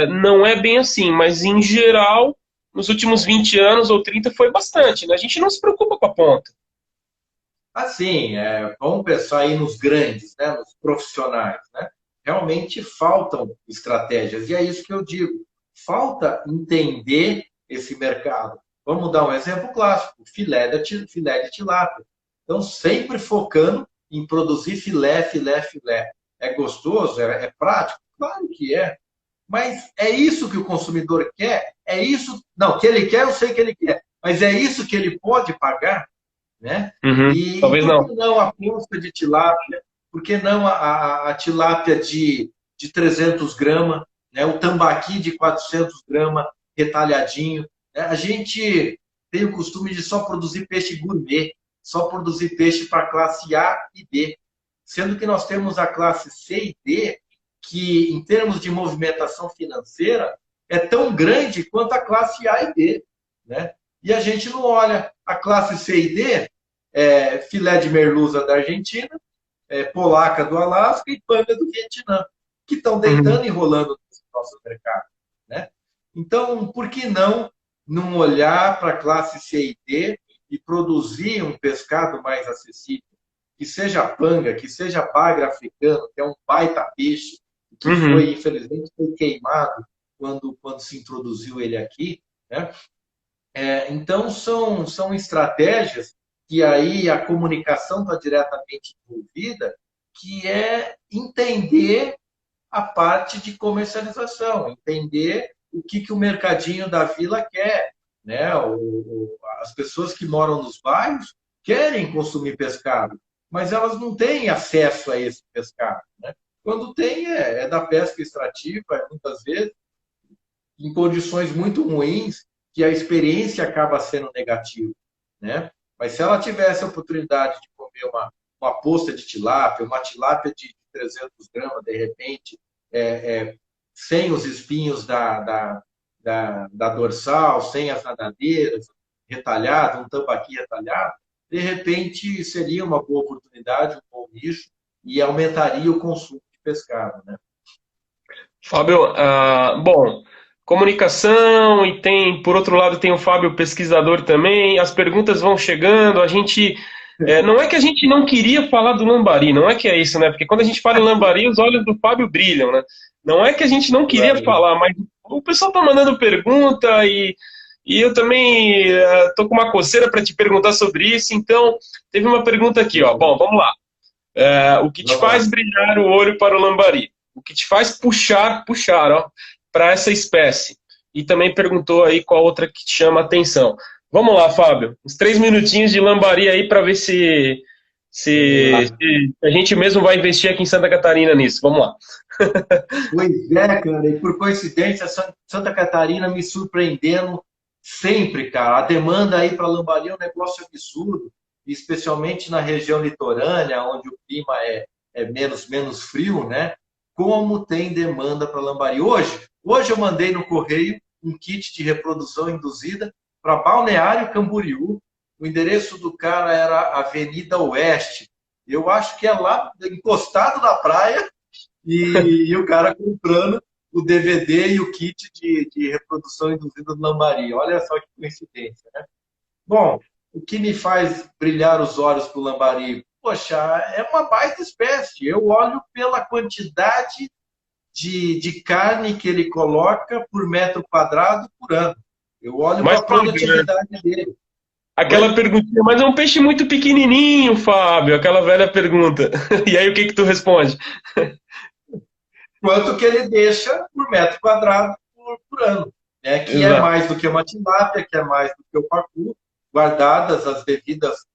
não é bem assim, mas em geral, nos últimos 20 anos ou 30 foi bastante, né? A gente não se preocupa com a ponta. Assim, vamos pensar aí nos grandes, né, nos profissionais, né? Realmente faltam estratégias, e é isso que eu digo. Falta entender esse mercado. Vamos dar um exemplo clássico, filé de tilápia. Então, sempre focando em produzir filé, filé, filé. É gostoso? É prático? Claro que é. Mas é isso que o consumidor quer? É isso? Não, que ele quer, eu sei que ele quer. Mas é isso que ele pode pagar? Né? Uhum, E talvez por não. que não a ponta de tilápia? Por que não a tilápia de 300 gramas, né? O tambaqui de 400 gramas, retalhadinho? Né? A gente tem o costume de só produzir peixe gourmet, só produzir peixe para classe A e B, sendo que nós temos a classe C e D, que em termos de movimentação financeira é tão grande quanto a classe A e B, né? E a gente não olha a classe C e D, filé de merluza da Argentina, polaca do Alasca e panga do Vietnã, que estão Uhum. deitando e rolando no nosso mercado, né? Então, por que não olhar para a classe C e D e produzir um pescado mais acessível? Que seja panga, que seja bagre africano, que é um baita peixe, que Uhum. foi, infelizmente, foi queimado quando se introduziu ele aqui, né? Então, são estratégias que aí a comunicação está diretamente envolvida, que é entender a parte de comercialização, entender o que o mercadinho da vila quer. Né? As pessoas que moram nos bairros querem consumir pescado, mas elas não têm acesso a esse pescado. Né? Quando tem, é da pesca extrativa, muitas vezes, em condições muito ruins, que a experiência acaba sendo negativa, né? Mas se ela tivesse a oportunidade de comer uma posta de tilápia, uma tilápia de 300 gramas, de repente, sem os espinhos da dorsal, sem as nadadeiras, retalhado, um tambaqui retalhado, de repente seria uma boa oportunidade, um bom nicho, e aumentaria o consumo de pescado, né? Fábio, bom, comunicação e tem, por outro lado, tem o Fábio pesquisador também. As perguntas vão chegando. A gente, não é que a gente não queria falar do lambari, não é que é isso, né? Porque quando a gente fala em lambari, os olhos do Fábio brilham, né? Não é que a gente não queria falar, mas o pessoal tá mandando pergunta e eu também tô com uma coceira para te perguntar sobre isso. Então, teve uma pergunta aqui, ó. Bom, vamos lá. O que te Vamos lá. faz brilhar o olho para o lambari? O que te faz puxar, ó, para essa espécie? E também perguntou aí qual outra que te chama a atenção. Vamos lá, Fábio. Uns 3 minutinhos de lambari aí para ver Vamos se lá. a gente mesmo vai investir aqui em Santa Catarina nisso. Vamos lá. Pois é, cara, e por coincidência, Santa Catarina me surpreendendo sempre, cara. A demanda aí para lambari é um negócio absurdo, especialmente na região litorânea, onde o clima é menos frio, né? Como tem demanda para lambari. Hoje eu mandei no correio um kit de reprodução induzida para Balneário Camboriú. O endereço do cara era Avenida Oeste. Eu acho que é lá, encostado na praia, e o cara comprando o DVD e o kit de reprodução induzida do lambari. Olha só que coincidência, né? Bom, o que me faz brilhar os olhos para o lambari? Poxa, é uma baita espécie. Eu olho pela quantidade de carne que ele coloca por metro quadrado por ano. Eu olho para Mais a óbvio, né? produtividade dele. Aquela Oi? perguntinha, mas é um peixe muito pequenininho, Fábio. Aquela velha pergunta. E aí o que que tu responde? Quanto que ele deixa por metro quadrado por ano, né? Que é Exato. mais do que uma tilápia, que é mais do que o pacu, guardadas as devidas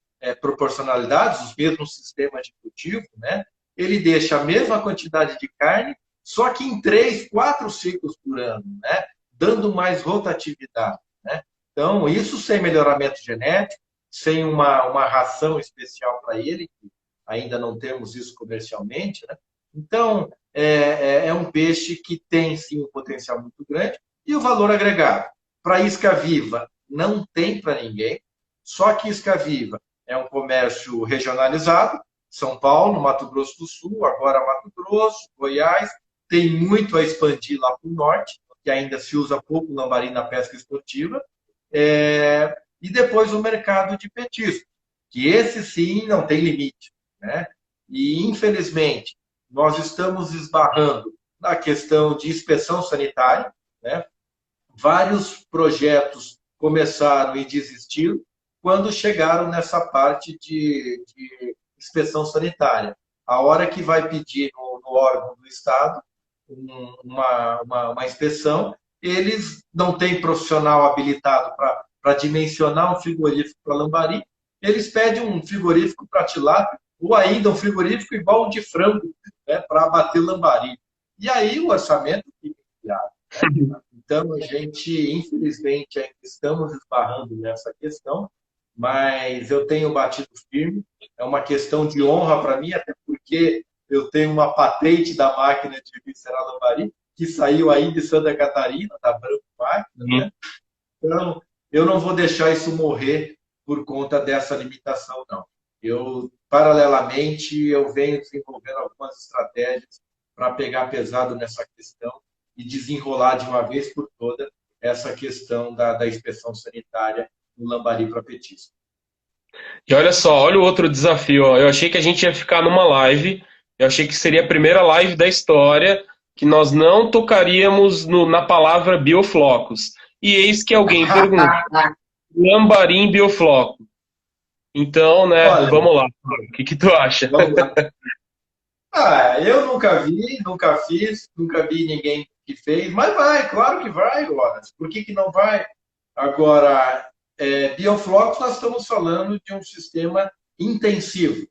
proporcionalidades, os mesmos sistemas de cultivo, né? Ele deixa a mesma quantidade de carne, só que em 3, 4 ciclos por ano, né? Dando mais rotatividade, né? Então, isso sem melhoramento genético, sem uma ração especial para ele, que ainda não temos isso comercialmente, né? Então, é um peixe que tem, sim, um potencial muito grande e o valor agregado. Para isca viva, não tem para ninguém, só que isca viva é um comércio regionalizado, São Paulo, Mato Grosso do Sul, agora Mato Grosso, Goiás, tem muito a expandir lá para o norte, que ainda se usa pouco lambari na pesca esportiva, e depois o mercado de petisco, que esse sim não tem limite, né? E, infelizmente, nós estamos esbarrando na questão de inspeção sanitária, né? Vários projetos começaram e desistiram quando chegaram nessa parte de inspeção sanitária. A hora que vai pedir no órgão do Estado uma inspeção, eles não têm profissional habilitado para dimensionar um frigorífico para lambari, eles pedem um frigorífico para tilápia, ou ainda um frigorífico igual o de frango, né, para abater lambari. E aí o orçamento fica inviável, né? Então, a gente, infelizmente, ainda estamos esbarrando nessa questão, mas eu tenho batido firme. É uma questão de honra para mim, até porque eu tenho uma patente da máquina de visceral lambari, que saiu aí de Santa Catarina, da Branco Máquina, né? Então, eu não vou deixar isso morrer por conta dessa limitação, não. Eu, paralelamente, eu venho desenvolvendo algumas estratégias para pegar pesado nessa questão e desenrolar de uma vez por toda essa questão da inspeção sanitária no lambari para petisco. E olha só, olha o outro desafio. Ó. Eu achei que a gente ia ficar numa live, eu achei que seria a primeira live da história, que nós não tocaríamos na palavra bioflocos. E eis que alguém pergunta, lambari em biofloco. Então, né, Olha, vamos lá. O que tu acha? vamos lá. Eu nunca vi, nunca fiz, nunca vi ninguém que fez, mas vai, claro que vai, Horas. Por que não vai? Agora, bioflocos, nós estamos falando de um sistema intensivo.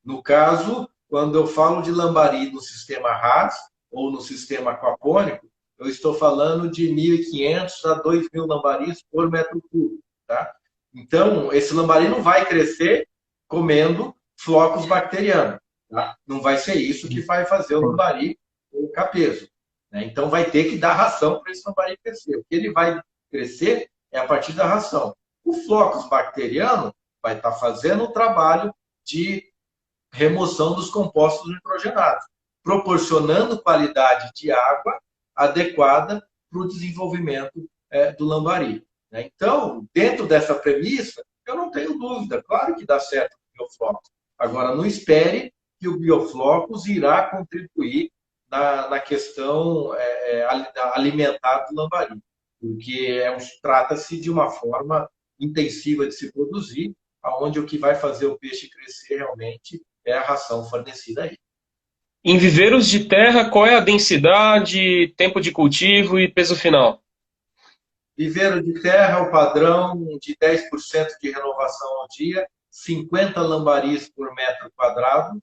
No caso, quando eu falo de lambari no sistema RAS ou no sistema aquapônico, eu estou falando de 1.500 a 2.000 lambaris por metro cúbico. Tá? Então, esse lambari não vai crescer comendo flocos bacterianos. Tá? Não vai ser isso que vai fazer o lambari colocar peso. Né? Então, vai ter que dar ração para esse lambari crescer. O que ele vai crescer é a partir da ração. O flocos bacteriano vai estar fazendo o trabalho de remoção dos compostos nitrogenados, proporcionando qualidade de água adequada para o desenvolvimento do lambari. Né? Então, dentro dessa premissa, eu não tenho dúvida, claro que dá certo o bioflocos. Agora, não espere que o bioflocos irá contribuir na questão alimentar do lambari, porque trata-se de uma forma intensiva de se produzir, onde o que vai fazer o peixe crescer realmente é a ração fornecida aí. Em viveiros de terra, qual é a densidade, tempo de cultivo e peso final? Viveiro de terra, o padrão de 10% de renovação ao dia, 50 lambaris por metro quadrado,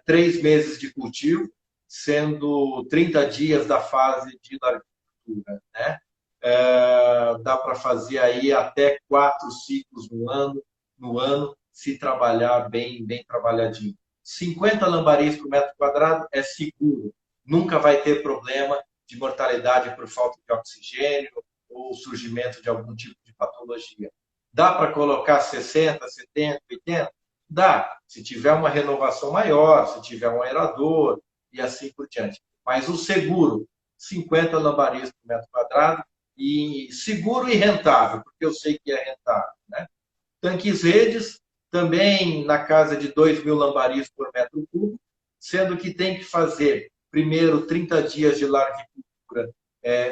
3 meses de cultivo, sendo 30 dias da fase de largura. Né? Dá para fazer aí até 4 ciclos no ano, se trabalhar bem trabalhadinho. 50 lambaris por metro quadrado é seguro, nunca vai ter problema de mortalidade por falta de oxigênio ou surgimento de algum tipo de patologia. Dá para colocar 60, 70, 80? Dá, se tiver uma renovação maior, se tiver um aerador e assim por diante. Mas o seguro, 50 lambaris por metro quadrado, e seguro e rentável, porque eu sei que é rentável. Né? Tanques redes, também na casa de 2.000 lambaris por metro cúbico, sendo que tem que fazer primeiro 30 dias de larvicultura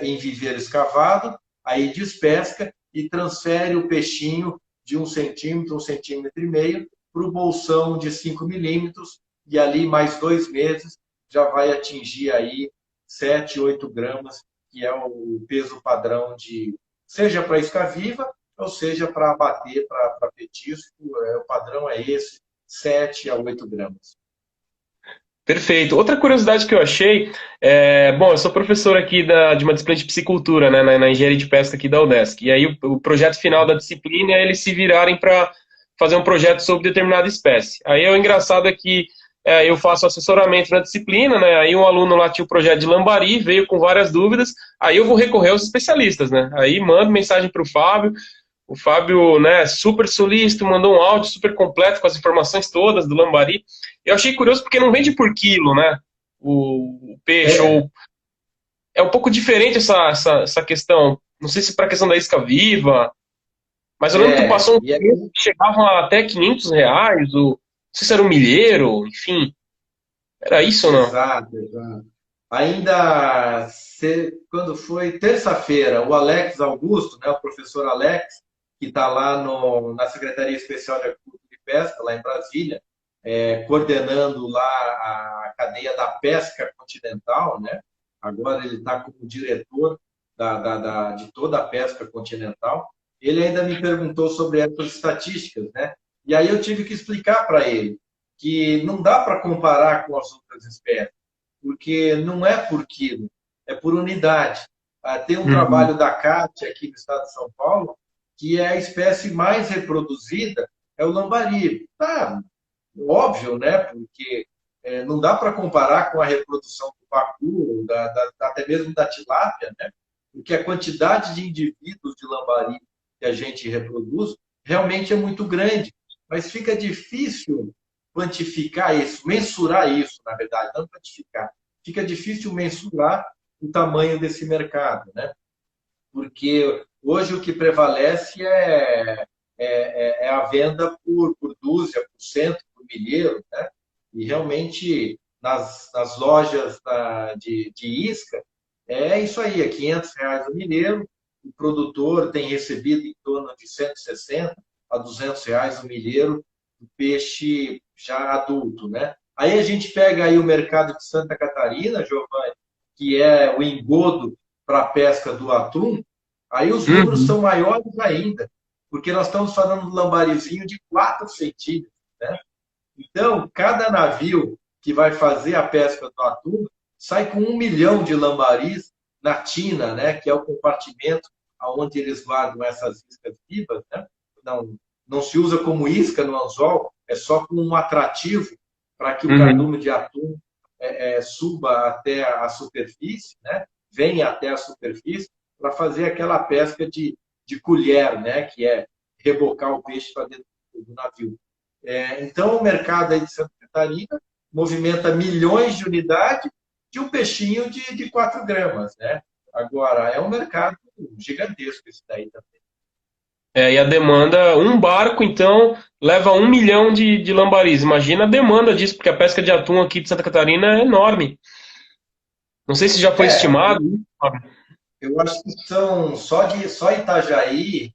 em viveiro escavado, aí despesca e transfere o peixinho de 1 centímetro, 1,5 cm, para o bolsão de 5 milímetros, e ali mais 2 meses já vai atingir aí 7, 8 gramas, que é o peso padrão seja para isca viva ou seja, para abater, para petisco, o padrão é esse, 7 a 8 gramas. Perfeito. Outra curiosidade que eu achei, bom, eu sou professor aqui de uma disciplina de piscicultura, né, na engenharia de pesca aqui da UDESC. E aí o projeto final da disciplina é eles se virarem para fazer um projeto sobre determinada espécie. Aí o engraçado é que eu faço assessoramento na disciplina, né? Aí um aluno lá tinha o projeto de lambari, veio com várias dúvidas, aí eu vou recorrer aos especialistas, né? Aí mando mensagem para o Fábio, né, super solícito, mandou um áudio super completo com as informações todas do lambari. Eu achei curioso porque não vende por quilo, né? O peixe, É, ou é um pouco diferente essa questão. Não sei se para a questão da isca viva, mas eu lembro que passou um e tempo aí, que chegavam a até R$ 500, ou não sei se era um milheiro, enfim. Era isso ou não? exato, exato. Ainda, quando foi terça-feira, o Alex Augusto, né, o professor Alex, que está lá na Secretaria Especial de Agricultura e Pesca, lá em Brasília, coordenando lá a cadeia da pesca continental, né? Agora ele está como diretor de toda a pesca continental. Ele ainda me perguntou sobre essas estatísticas, né? E aí eu tive que explicar para ele que não dá para comparar com as outras espécies, porque não é por quilo, é por unidade. Tem um Uhum. trabalho da CAT aqui no estado de São Paulo, que é a espécie mais reproduzida, é o lambari. Tá, óbvio, né? Porque não dá para comparar com a reprodução do pacu, até mesmo da tilápia, né? Porque a quantidade de indivíduos de lambari que a gente reproduz realmente é muito grande, mas fica difícil quantificar isso, mensurar isso, na verdade, não quantificar. Fica difícil mensurar o tamanho desse mercado, né? Porque hoje o que prevalece é a venda por dúzia, por cento, por milheiro, né? E realmente nas lojas de isca é isso aí, é R$ 500 o milheiro, o produtor tem recebido em torno de 160 a R$ 200 o milheiro do peixe já adulto, né? Aí a gente pega aí o mercado de Santa Catarina, Giovanni, que é o engodo para a pesca do atum, aí os números Uhum. são maiores ainda, porque nós estamos falando do lambarizinho de 4 centímetros, né? Então, cada navio que vai fazer a pesca do atum sai com 1 milhão de lambaris na tina, né? Que é o compartimento onde eles guardam essas iscas vivas, né? Não se usa como isca no anzol, é só como um atrativo para que o Uhum. cardume de atum suba até a superfície, né? Venha até a superfície para fazer aquela pesca de colher, né? Que é rebocar o peixe para dentro do navio. Então, o mercado aí de Santa Catarina movimenta milhões de unidades de um peixinho de 4 gramas, né? Agora, é um mercado gigantesco esse daí também. E a demanda, um barco, então, leva 1 milhão de lambaris. Imagina a demanda disso, porque a pesca de atum aqui de Santa Catarina é enorme. Não sei se já foi É, estimado. eu acho que são só Itajaí,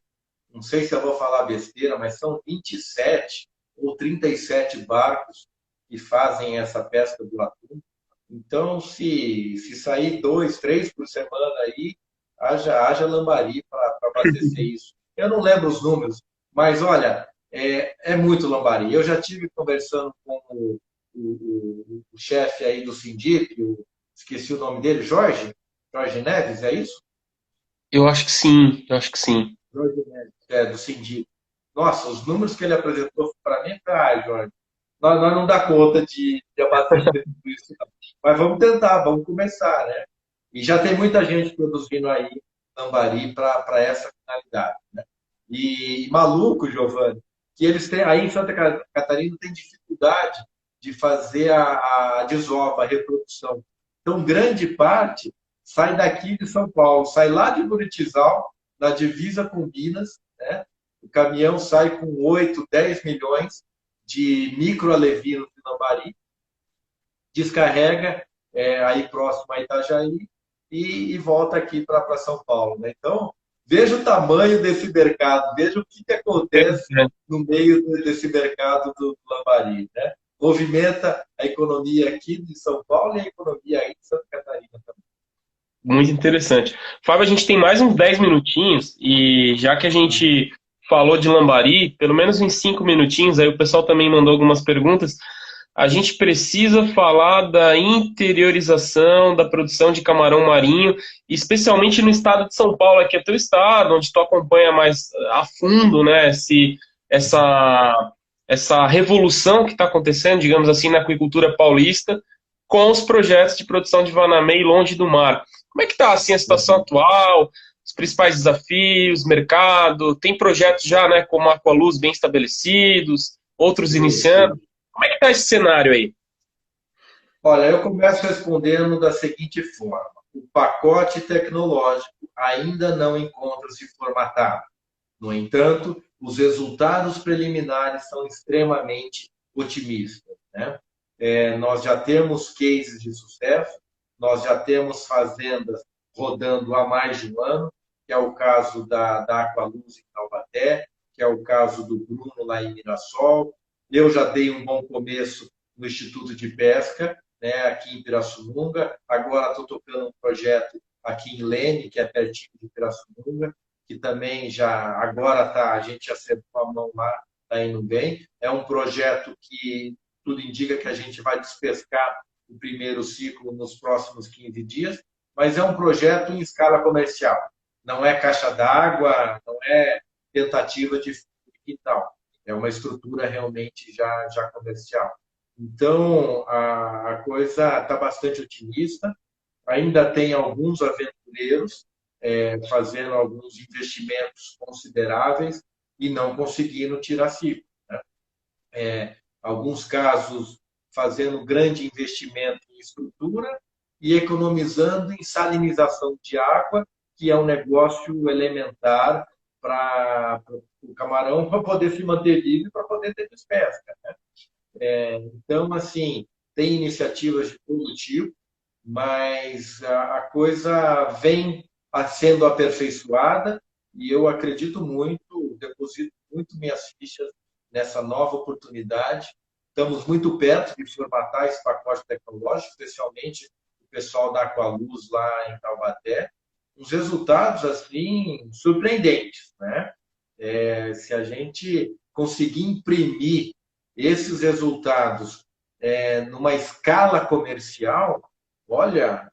não sei se eu vou falar besteira, mas são 27 ou 37 barcos que fazem essa pesca do atum. Então, se sair 2, 3 por semana aí, haja lambari para abastecer isso. Eu não lembro os números, mas olha, é muito lambari. Eu já tive conversando com o chefe aí do Sindip, esqueci o nome dele, Jorge Neves, é isso? Eu acho que sim, eu acho que sim. Jorge Neves, do Sindip. Nossa, os números que ele apresentou para mim, Jorge, nós não dá conta de abastecer tudo isso, não. Mas vamos tentar, vamos começar, né? E já tem muita gente produzindo aí lambari para essa finalidade, né? E maluco, Giovanni, que eles têm aí em Santa Catarina tem dificuldade de fazer a desova, a reprodução. Então, grande parte sai daqui de São Paulo, sai lá de Buritizal, na divisa com Minas, né? O caminhão sai com 8, 10 milhões de microalevinos de lambari, descarrega aí próximo a Itajaí e volta aqui para São Paulo, né? Então, veja o tamanho desse mercado, veja o que acontece no meio desse mercado do lambari, né? Movimenta a economia aqui de São Paulo e a economia aí de Santa Catarina também. Muito interessante. Fábio, a gente tem mais uns 10 minutinhos e já que a gente falou de lambari, pelo menos em 5 minutinhos, aí o pessoal também mandou algumas perguntas, a gente precisa falar da interiorização da produção de camarão marinho, especialmente no estado de São Paulo, que é teu estado, onde tu acompanha mais a fundo, né, essa, essa revolução que está acontecendo, digamos assim, na aquicultura paulista, com os projetos de produção de vanamei longe do mar. Como é que está assim, a situação atual, os principais desafios, mercado? Tem projetos já, né, como a Aqualuz bem estabelecidos, outros iniciando. Como é que está esse cenário aí? Olha, eu começo respondendo da seguinte forma: o pacote tecnológico ainda não encontra-se formatado. No entanto, os resultados preliminares são extremamente otimistas, né? Nós já temos cases de sucesso, nós já temos fazendas rodando há mais de um ano, que é o caso da Aqualuz em Taubaté, que é o caso do Bruno lá em Mirassol. Eu já dei um bom começo no Instituto de Pesca, né, aqui em Pirassununga. Agora estou tocando um projeto aqui em Lene, que é pertinho de Pirassununga, que também já agora a gente acertou a mão lá, está indo bem. É um projeto que tudo indica que a gente vai despescar o primeiro ciclo nos próximos 15 dias, mas é um projeto em escala comercial. Não é caixa d'água, não é tentativa de quintal. É uma estrutura realmente já comercial. Então, a coisa está bastante otimista. Ainda tem alguns aventureiros fazendo alguns investimentos consideráveis e não conseguindo tirar ciclo, né? Alguns casos fazendo grande investimento em estrutura e economizando em salinização de água, que é um negócio elementar para o camarão para poder se manter vivo e para poder ter despesca, né? Então, assim, tem iniciativas de todo tipo, mas a coisa vem sendo aperfeiçoada e eu acredito muito, deposito muito minhas fichas nessa nova oportunidade. Estamos muito perto de formatar esse pacote tecnológico, especialmente o pessoal da Aqualuz lá em Taubaté. Uns resultados, assim, surpreendentes, né? Se a gente conseguir imprimir esses resultados numa escala comercial, olha,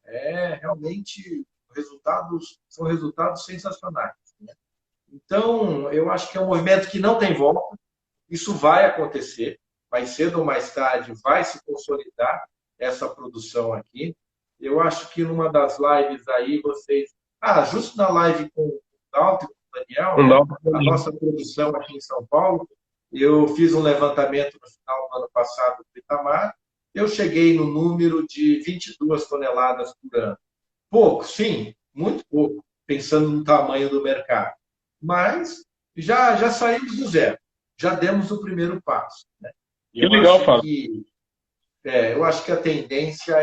realmente são resultados sensacionais, né? Então, eu acho que é um movimento que não tem volta, isso vai acontecer, mais cedo ou mais tarde vai se consolidar essa produção aqui. Eu acho que numa das lives aí vocês. Justo na live com o Dalton e com o Daniel, Não né? dá A nossa produção aqui em São Paulo, eu fiz um levantamento no final do ano passado do Itamar, eu cheguei no número de 22 toneladas por ano. Pouco, sim, muito pouco, pensando no tamanho do mercado. Mas já saímos do zero, já demos o primeiro passo, né? Que Eu legal, acho Fábio. que, eu acho que a tendência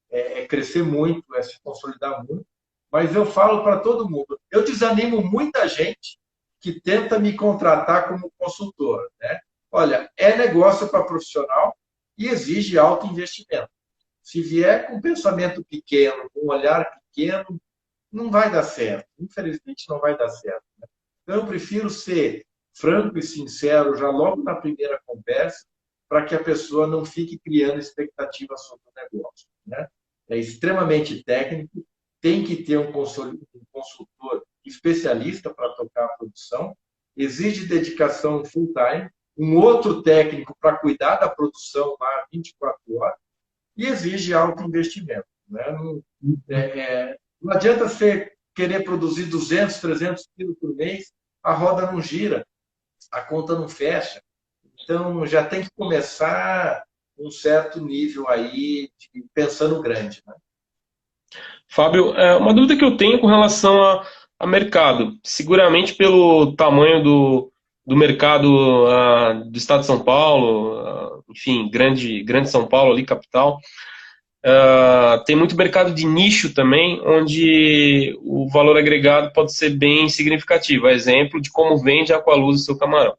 é crescer muito, é se consolidar muito, mas eu falo para todo mundo, eu desanimo muita gente que tenta me contratar como consultor, né? Olha, é negócio para profissional e exige alto investimento. Se vier com um pensamento pequeno, com um olhar pequeno, não vai dar certo. Infelizmente, não vai dar certo, né? Então, eu prefiro ser franco e sincero já logo na primeira conversa, para que a pessoa não fique criando expectativas sobre o negócio, né? É extremamente técnico, tem que ter um consultor especialista para tocar a produção, exige dedicação full-time, um outro técnico para cuidar da produção lá 24 horas, e exige alto investimento, né? Não adianta você querer produzir 200, 300 quilos por mês, a roda não gira, a conta não fecha. Então, já tem que começar um certo nível aí, pensando grande, né? Fábio, uma dúvida que eu tenho com relação a mercado. Seguramente pelo tamanho do mercado do estado de São Paulo, enfim, grande São Paulo ali, capital. Tem muito mercado de nicho também, onde o valor agregado pode ser bem significativo. Exemplo de como vende a Aqualuz o seu camarão.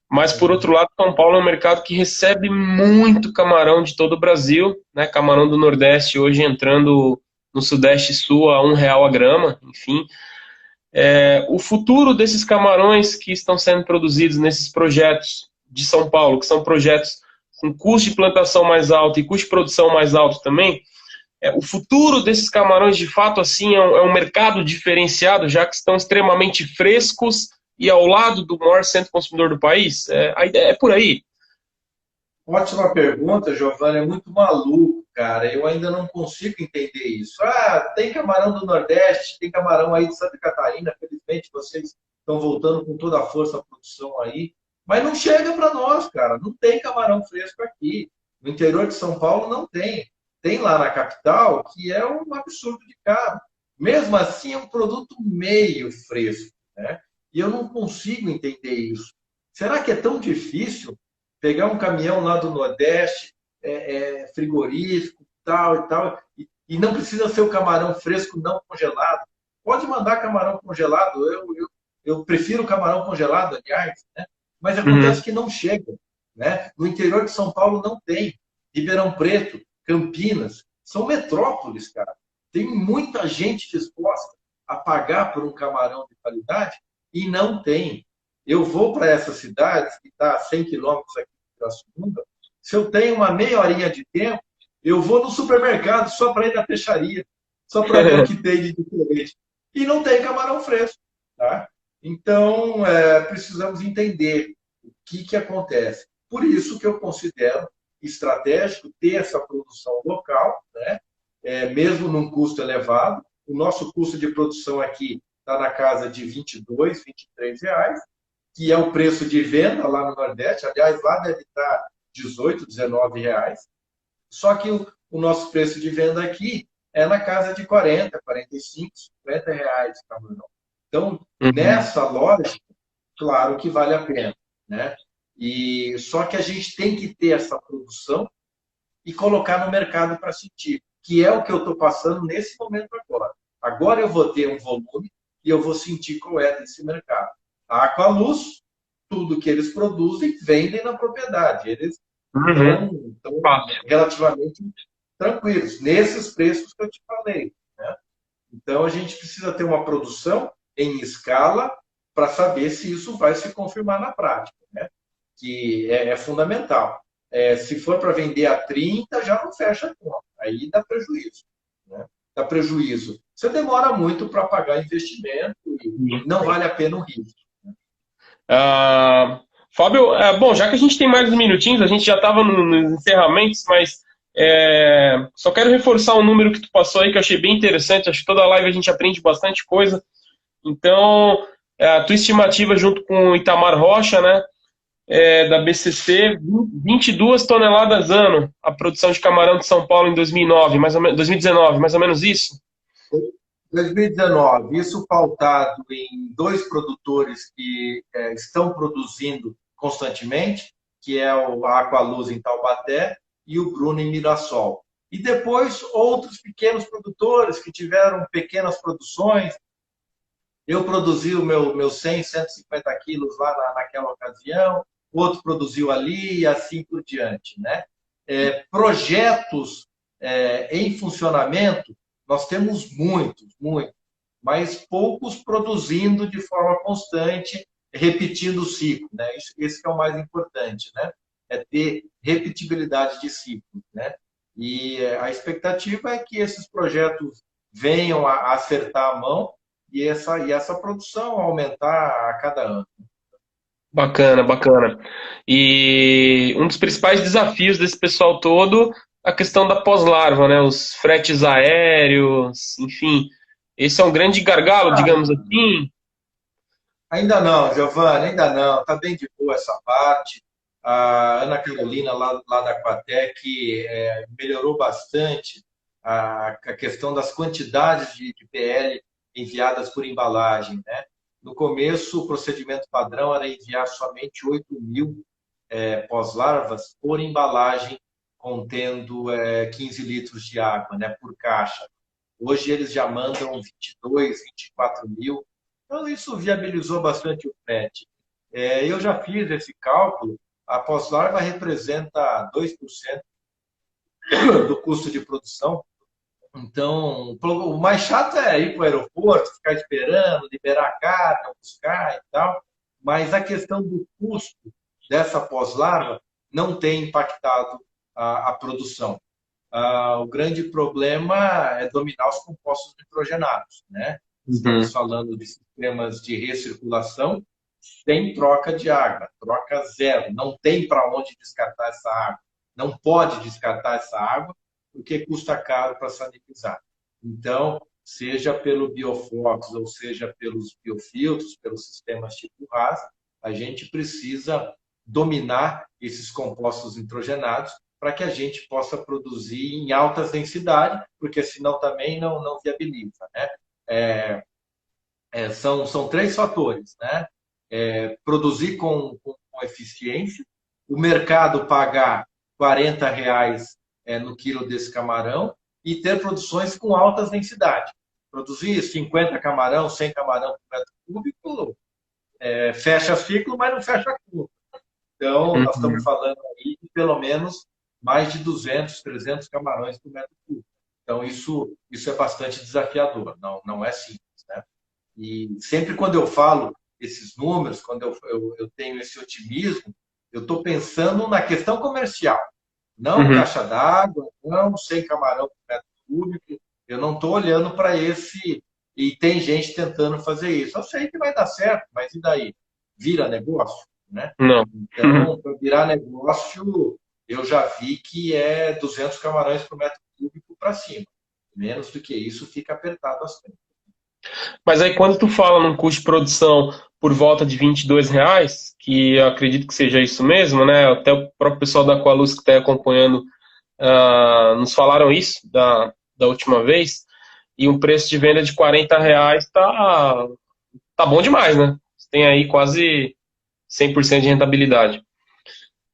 Mas, por outro lado, São Paulo é um mercado que recebe muito camarão de todo o Brasil, né? Camarão do Nordeste hoje entrando no Sudeste Sul a R$ 1 a grama, enfim. O futuro desses camarões que estão sendo produzidos nesses projetos de São Paulo, que são projetos com custo de plantação mais alto e custo de produção mais alto também, o futuro desses camarões, de fato, assim, é um mercado diferenciado, já que estão extremamente frescos e ao lado do maior centro consumidor do país? A ideia é por aí. Ótima pergunta, Giovanni. É muito maluco, cara. Eu ainda não consigo entender isso. Ah, tem camarão do Nordeste, tem camarão aí de Santa Catarina. Felizmente vocês estão voltando com toda a força à produção aí. Mas não chega para nós, cara. Não tem camarão fresco aqui. No interior de São Paulo não tem. Tem lá na capital, que é um absurdo de caro. Mesmo assim, é um produto meio fresco, né? E eu não consigo entender isso. Será que é tão difícil pegar um caminhão lá do Nordeste, frigorífico, tal e tal, e não precisa ser o camarão fresco não congelado? Pode mandar camarão congelado, eu prefiro camarão congelado, aliás, né? Mas acontece Uhum. que não chega, né? No interior de São Paulo não tem. Ribeirão Preto, Campinas, são metrópoles, cara. Tem muita gente disposta a pagar por um camarão de qualidade e não tem. Eu vou para essas cidades, que está a 100 quilômetros aqui de Pirassununga, se eu tenho uma meia horinha de tempo, eu vou no supermercado só para ir na peixaria, só para ver o que tem de diferente. E não tem camarão fresco. Tá? Então, precisamos entender o que acontece. Por isso que eu considero estratégico ter essa produção local, né? Mesmo num custo elevado. O nosso custo de produção aqui está na casa de R$ 22, R$ 23, que é o preço de venda lá no Nordeste. Aliás, lá deve estar R$ 18, R$ 19. Só que o nosso preço de venda aqui é na casa de 40, 45, R$ 50 camarão. Então, Uhum. nessa lógica, claro que vale a pena, né? E só que a gente tem que ter essa produção e colocar no mercado para sentir, que é o que eu estou passando nesse momento agora. Agora eu vou ter um volume e eu vou sentir qual é desse mercado. A Aqualuz, tudo que eles produzem, vendem na propriedade. Eles Uhum. estão Fácil. relativamente tranquilos, nesses preços que eu te falei. Né? Então, a gente precisa ter uma produção em escala para saber se isso vai se confirmar na prática, né? Que é fundamental. Se for para vender a 30, já não fecha a conta. Aí dá prejuízo. Né? Dá prejuízo. Você demora muito para pagar investimento e não vale a pena o risco. Ah, Fábio, bom, já que a gente tem mais uns minutinhos, a gente já estava nos encerramentos, mas só quero reforçar um número que tu passou aí que eu achei bem interessante. Acho que toda live a gente aprende bastante coisa. Então, a tua estimativa junto com o Itamar Rocha, né, da BCC, 22 toneladas ano, a produção de camarão de São Paulo em 2009, mais ou menos, 2019, mais ou menos isso? 2019, isso pautado em dois produtores que estão produzindo constantemente, que é a Aqualuz em Taubaté e o Bruno em Mirassol. E depois outros pequenos produtores que tiveram pequenas produções. Eu produzi o meu 100, 150 quilos lá naquela ocasião, o outro produziu ali e assim por diante. Né? Projetos em funcionamento, nós temos muitos, muitos, mas poucos produzindo de forma constante, repetindo o ciclo. Né? Esse que é o mais importante, né? É ter repetibilidade de ciclo. Né? E a expectativa é que esses projetos venham a acertar a mão e essa produção aumentar a cada ano. Bacana, bacana. E um dos principais desafios desse pessoal todo, a questão da pós-larva, né? Os fretes aéreos, enfim. Esse é um grande gargalo, Ah, digamos assim. ainda não, Giovanni, ainda não. Está bem de boa essa parte. A Ana Carolina, lá da Aquatec, melhorou bastante a questão das quantidades de PL enviadas por embalagem. Né? No começo, o procedimento padrão era enviar somente 8.000 pós-larvas por embalagem contendo 15 litros de água, né, por caixa. Hoje eles já mandam 22, 24 mil. Então, isso viabilizou bastante o frete. Eu já fiz esse cálculo. A pós-larva representa 2% do custo de produção. Então, o mais chato é ir para o aeroporto, ficar esperando, liberar a carga, buscar e tal, mas a questão do custo dessa pós-larva não tem impactado a produção. O grande problema é dominar os compostos nitrogenados, né? Estamos Uhum. falando de sistemas de recirculação sem troca de água, troca zero. Não tem para onde descartar essa água. Não pode descartar essa água, porque custa caro para sanitizar. Então, seja pelo Biofox ou seja pelos biofiltros, pelos sistemas tipo RAS, a gente precisa dominar esses compostos nitrogenados para que a gente possa produzir em altas densidades, porque senão também não viabiliza. Né? São três fatores, né? Produzir com eficiência, o mercado pagar R$ 40 no quilo desse camarão e ter produções com altas densidades. Produzir 50 camarão, 100 camarão por metro cúbico, fecha ciclo, mas não fecha conta. Então, nós estamos Uhum. falando aí de pelo menos mais de 200, 300 camarões por metro cúbico. Então, isso é bastante desafiador, não é simples. Né? E sempre quando eu falo esses números, quando eu tenho esse otimismo, eu estou pensando na questão comercial. Não Uhum. caixa d'água, não sem camarão por metro cúbico. Eu não estou olhando para esse. E tem gente tentando fazer isso. Eu sei que vai dar certo, mas e daí? Vira negócio? Né? Não. Uhum. Então, para virar negócio, eu já vi que é 200 camarões por metro cúbico para cima. Menos do que isso, fica apertado as contas. Mas aí quando tu fala num custo de produção por volta de R$ 22, que eu acredito que seja isso mesmo, né? Até o próprio pessoal da Aqualuz que está acompanhando nos falaram isso da última vez, e um preço de venda de R$ 40 tá bom demais, né? Você tem aí quase 100% de rentabilidade.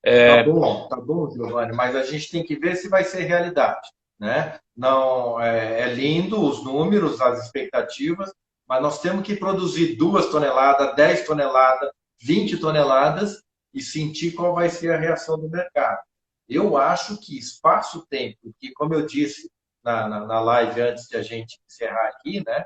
Tá bom, Giovanni, mas a gente tem que ver se vai ser realidade, né? Não é lindo os números, as expectativas, mas nós temos que produzir 2 toneladas, 10 toneladas, 20 toneladas e sentir qual vai ser a reação do mercado. Eu acho que espaço-tempo, que como eu disse na live antes de a gente encerrar aqui, né?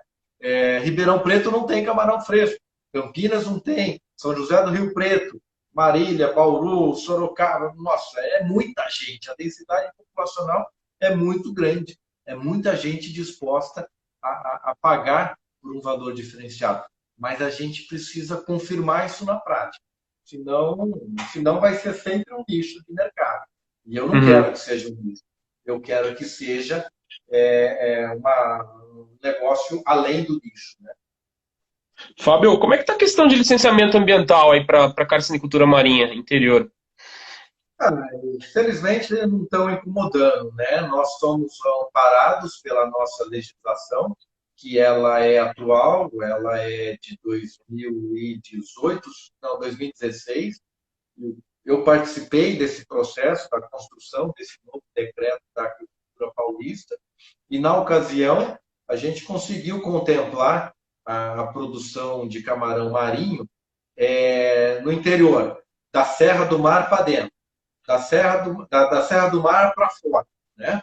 Ribeirão Preto não tem camarão fresco, Campinas não tem, São José do Rio Preto, Marília, Bauru, Sorocaba, nossa, é muita gente. A densidade populacional é muito grande. É muita gente disposta a pagar por um valor diferenciado. Mas a gente precisa confirmar isso na prática. Senão vai ser sempre um nicho de mercado. E eu não Uhum. quero que seja um nicho. Eu quero que seja um negócio além do nicho. Né? Fábio, como é que tá a questão de licenciamento ambiental aí para carcinicultura marinha interior? Infelizmente, não estão incomodando, né? Nós somos amparados pela nossa legislação, que ela é atual, ela é de 2018, não, 2016. Eu participei desse processo da construção desse novo decreto da agricultura paulista e, na ocasião, a gente conseguiu contemplar a produção de camarão marinho no interior, da Serra do Mar para dentro da Serra do Mar para fora. Né?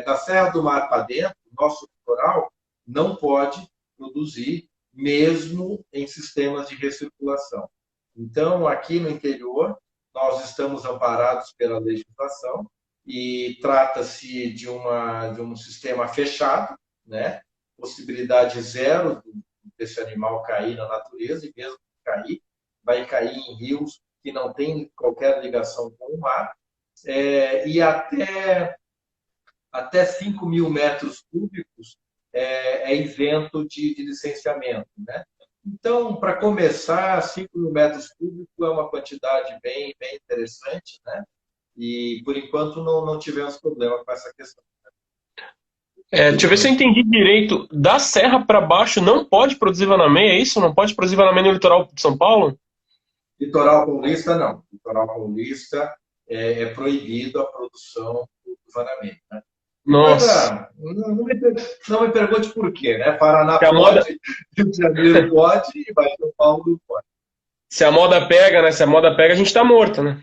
Da Serra do Mar para dentro, o nosso litoral não pode produzir, mesmo em sistemas de recirculação. Então, aqui no interior, nós estamos amparados pela legislação e trata-se de um sistema fechado, né? Possibilidade zero desse animal cair na natureza, e mesmo que cair, vai cair em rios que não tem qualquer ligação com o mar, e até 5 mil metros cúbicos isento de licenciamento. Né? Então, para começar, 5 mil metros cúbicos é uma quantidade bem, bem interessante, né? E, por enquanto, não tivemos problema com essa questão. Deixa eu ver se eu entendi direito. Da serra para baixo não pode produzir vanameia, é isso? Não pode produzir vanameia no litoral de São Paulo? Litoral paulista, não. Litoral paulista é proibido a produção do vanamento. Né? Mas Nossa. não me pergunte por quê. Né? Paraná Se a moda, pode, Rio de Janeiro pode e vai São Paulo não pode. se a moda pega, né? Se a moda pega, a gente tá morto, né?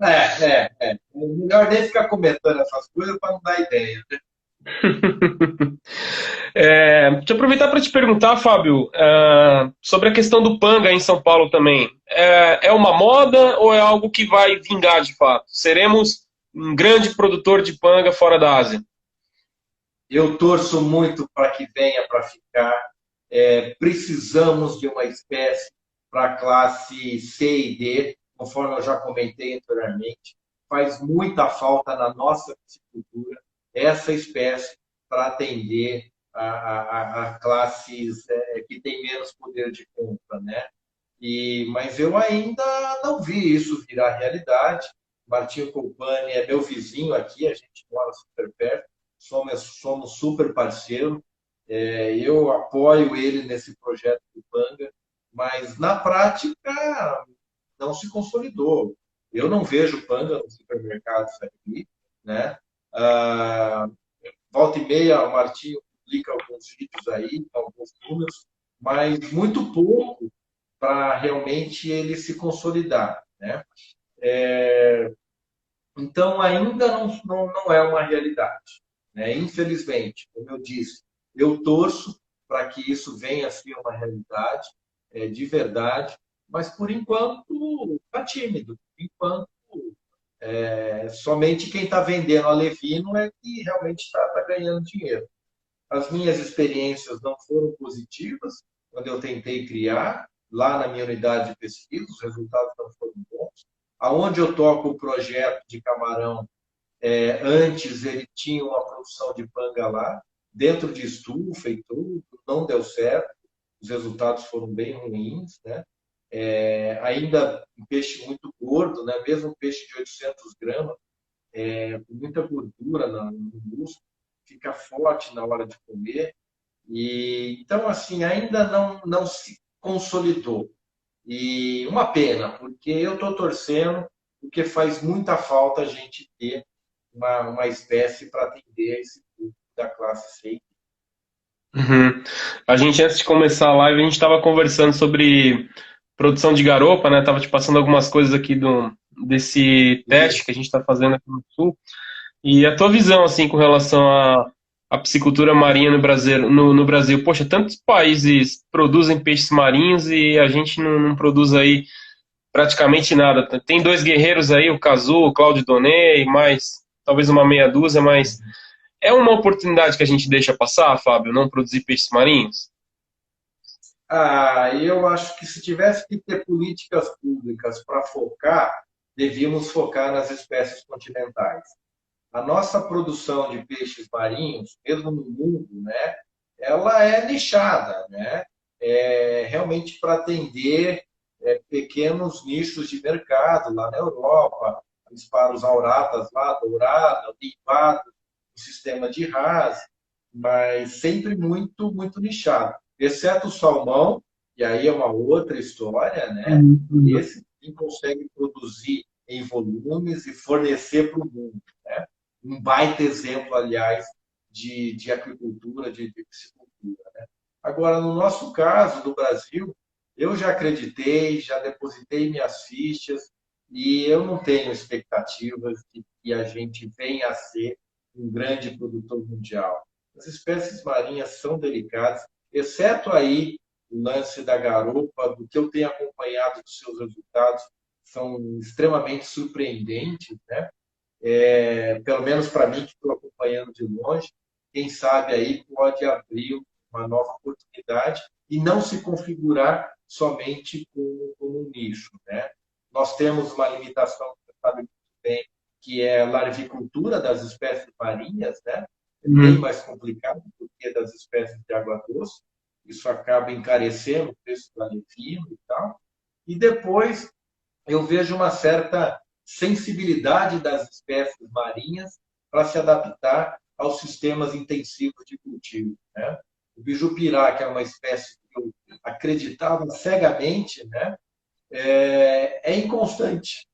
É melhor nem ficar comentando essas coisas para não dar ideia. Né? Deixa eu aproveitar para te perguntar, Fábio, sobre a questão do Panga em São Paulo também. É uma moda ou é algo que vai vingar de fato? Seremos um grande produtor de Panga fora da Ásia? Eu torço muito para que venha para ficar. Precisamos de uma espécie para a classe C e D, conforme eu já comentei anteriormente. Faz muita falta na nossa piscicultura essa espécie para atender a classes que têm menos poder de compra, né? Mas eu ainda não vi isso virar realidade. Martinho Colpani é meu vizinho aqui, a gente mora super perto, somos super parceiros. Eu apoio ele nesse projeto do Panga, mas na prática não se consolidou. Eu não vejo Panga nos supermercados aqui, né? Ah, volta e meia, o Martinho publica alguns vídeos aí, alguns números, mas muito pouco para realmente ele se consolidar, né? Então, ainda não é uma realidade, né? Infelizmente, como eu disse, eu torço para que isso venha a ser uma realidade de verdade, mas por enquanto está tímido. Por enquanto, somente quem está vendendo alevino é que realmente está ganhando dinheiro. As minhas experiências não foram positivas quando eu tentei criar lá na minha unidade de pesquisa, os resultados não foram bons. Aonde eu toco o projeto de camarão, antes ele tinha uma produção de panga lá, dentro de estufa e tudo, não deu certo, os resultados foram bem ruins, né? Ainda um peixe muito gordo, né? Mesmo um peixe de 800 gramas, com muita gordura no músculo, fica forte na hora de comer. Então, assim, ainda não se consolidou. E uma pena, porque eu estou torcendo, porque faz muita falta a gente ter uma espécie para atender esse público da classe C. Uhum. A gente, antes de começar a live, a gente estava conversando sobre produção de garopa, né? Tava te passando algumas coisas aqui desse teste Isso. que a gente está fazendo aqui no Sul. E a tua visão, assim, com relação à piscicultura marinha no Brasil, no Brasil. Poxa, tantos países produzem peixes marinhos e a gente não produz aí praticamente nada. Tem dois guerreiros aí, o Cazu, o Cláudio Donei, mais talvez uma meia dúzia, mas é uma oportunidade que a gente deixa passar, Fábio, não produzir peixes marinhos? Eu acho que se tivesse que ter políticas públicas para focar, devíamos focar nas espécies continentais. A nossa produção de peixes marinhos, mesmo no mundo, né, ela é nichada, né? Realmente para atender pequenos nichos de mercado lá na Europa, para os auratas lá, dourada, limpado, o sistema de RAS, mas sempre muito nichado, exceto o salmão, e aí é uma outra história, né? Uhum. Esse sim consegue produzir em volumes e fornecer para o mundo, né? Um baita exemplo, aliás, de agricultura, de piscicultura, né? Agora, no nosso caso, do Brasil, eu já acreditei, já depositei minhas fichas e eu não tenho expectativas de que a gente venha a ser um grande produtor mundial. As espécies marinhas são delicadas, exceto aí o lance da garopa, do que eu tenho acompanhado dos seus resultados, são extremamente surpreendentes, né? Pelo menos para mim, que estou acompanhando de longe, quem sabe aí pode abrir uma nova oportunidade e não se configurar somente como um nicho, né? Nós temos uma limitação, você sabe muito bem, que é a larvicultura das espécies marinhas, né? É bem Uhum. mais complicado do que das espécies de água doce. Isso acaba encarecendo o preço do alevino e tal. E depois eu vejo uma certa sensibilidade das espécies marinhas para se adaptar aos sistemas intensivos de cultivo, né? O bijupirá, que é uma espécie que eu acreditava cegamente, né? É inconstante.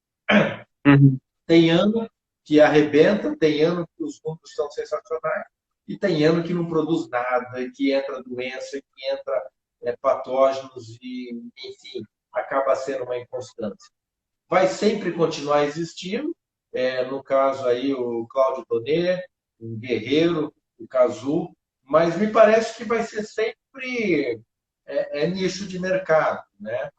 Uhum. Tem ano que arrebenta, tem ano que os números são sensacionais, e tem ano que não produz nada, que entra doença, que entra patógenos, e, enfim, acaba sendo uma inconstância. Vai sempre continuar existindo. No caso aí, o Cláudio Tonet, um guerreiro, o casulo, mas me parece que vai ser sempre nicho de mercado, né?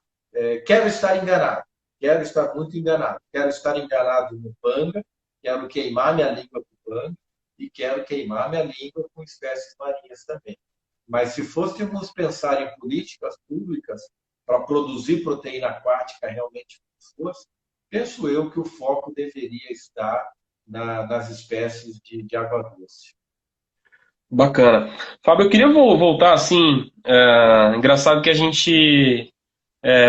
Quero estar enganado, quero estar muito enganado, quero estar enganado no panga, quero queimar minha língua com panga e quero queimar minha língua com espécies marinhas também. Mas se fôssemos pensar em políticas públicas para produzir proteína aquática realmente fosse, penso eu que o foco deveria estar nas espécies de água doce. Bacana. Fábio, eu queria voltar assim. Engraçado que a gente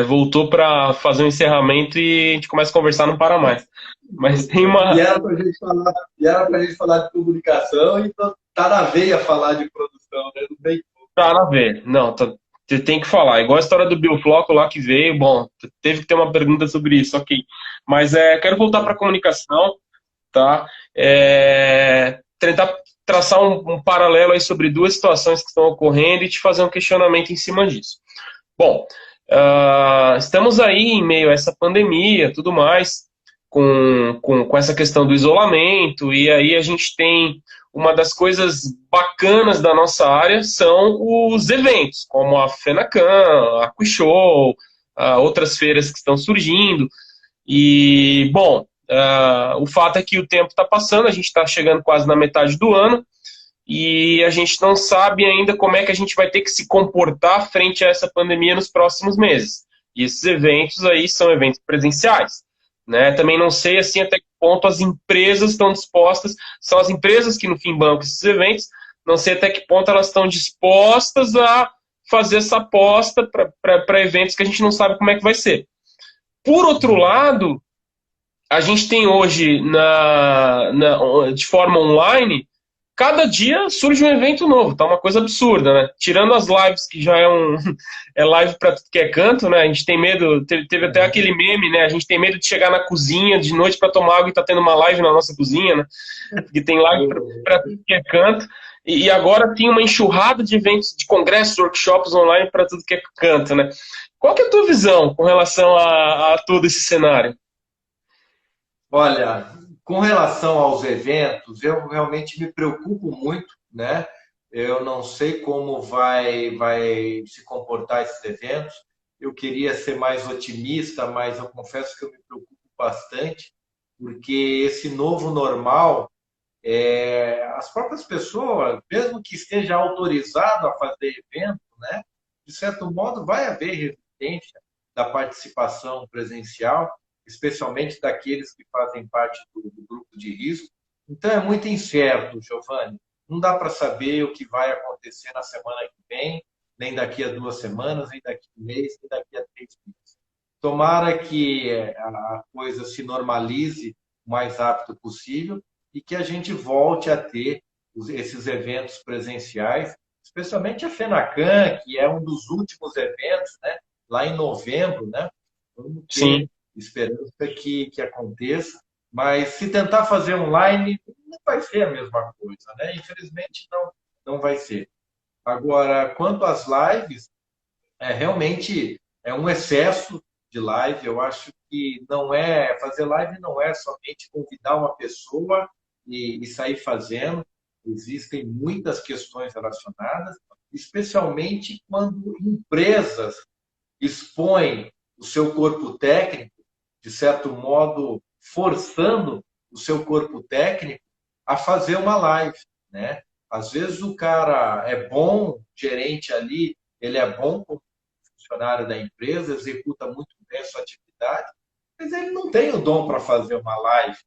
voltou para fazer um encerramento e a gente começa a conversar, não para mais. Mas tem E uma. era para a gente falar de publicação, então tá na veia falar de produção, né? Não tem Nada a ver. Não, você tem que falar. Igual a história do Biofloco lá que veio. Bom, teve que ter uma pergunta sobre isso, ok. Mas quero voltar para a comunicação, tá? Tentar traçar um paralelo aí sobre duas situações que estão ocorrendo e te fazer um questionamento em cima disso. Bom, estamos aí em meio a essa pandemia, tudo mais, com essa questão do isolamento, e aí a gente tem uma das coisas bacanas da nossa área são os eventos, como a FENACAN, a Aquishow, outras feiras que estão surgindo. E, bom, o fato é que o tempo está passando, a gente está chegando quase na metade do ano, e a gente não sabe ainda como é que a gente vai ter que se comportar frente a essa pandemia nos próximos meses. E esses eventos aí são eventos presenciais, né? Também não sei assim até que ponto as empresas estão dispostas, são as empresas que no fim bancam esses eventos, não sei até que ponto elas estão dispostas a fazer essa aposta para eventos que a gente não sabe como é que vai ser. Por outro lado, a gente tem hoje de forma online, cada dia surge um evento novo, tá uma coisa absurda, né? Tirando as lives, que já é live para tudo que é canto, né? A gente tem medo, teve até aquele meme, né? A gente tem medo de chegar na cozinha de noite para tomar água e tá tendo uma live na nossa cozinha, né? Porque tem live para tudo que é canto. E agora tem uma enxurrada de eventos, de congressos, workshops online para tudo que é canto, né? Qual que é a tua visão com relação a todo esse cenário? Olha, com relação aos eventos, eu realmente me preocupo muito, né? Eu não sei como vai se comportar esses eventos. Eu queria ser mais otimista, mas eu confesso que eu me preocupo bastante, porque esse novo normal, as próprias pessoas, mesmo que esteja autorizado a fazer evento, né? De certo modo, vai haver resistência da participação presencial, especialmente daqueles que fazem parte do grupo de risco. Então, é muito incerto, Giovanni. Não dá para saber o que vai acontecer na semana que vem, nem daqui a 2 semanas, nem daqui a um mês, nem daqui a 3 meses. Tomara que a coisa se normalize o mais rápido possível e que a gente volte a ter esses eventos presenciais, especialmente a FENACAN, que é um dos últimos eventos, né? Lá em novembro, né? Vamos ter Sim. esperança que aconteça, mas se tentar fazer online, não vai ser a mesma coisa, né? Infelizmente, não vai ser. Agora, quanto às lives, realmente é um excesso de live. Eu acho que não é fazer live não é somente convidar uma pessoa e sair fazendo. Existem muitas questões relacionadas, especialmente quando empresas expõem o seu corpo técnico, de certo modo, forçando o seu corpo técnico a fazer uma live, né? Às vezes o cara é bom, gerente ali, ele é bom como funcionário da empresa, executa muito bem a sua atividade, mas ele não tem o dom para fazer uma live.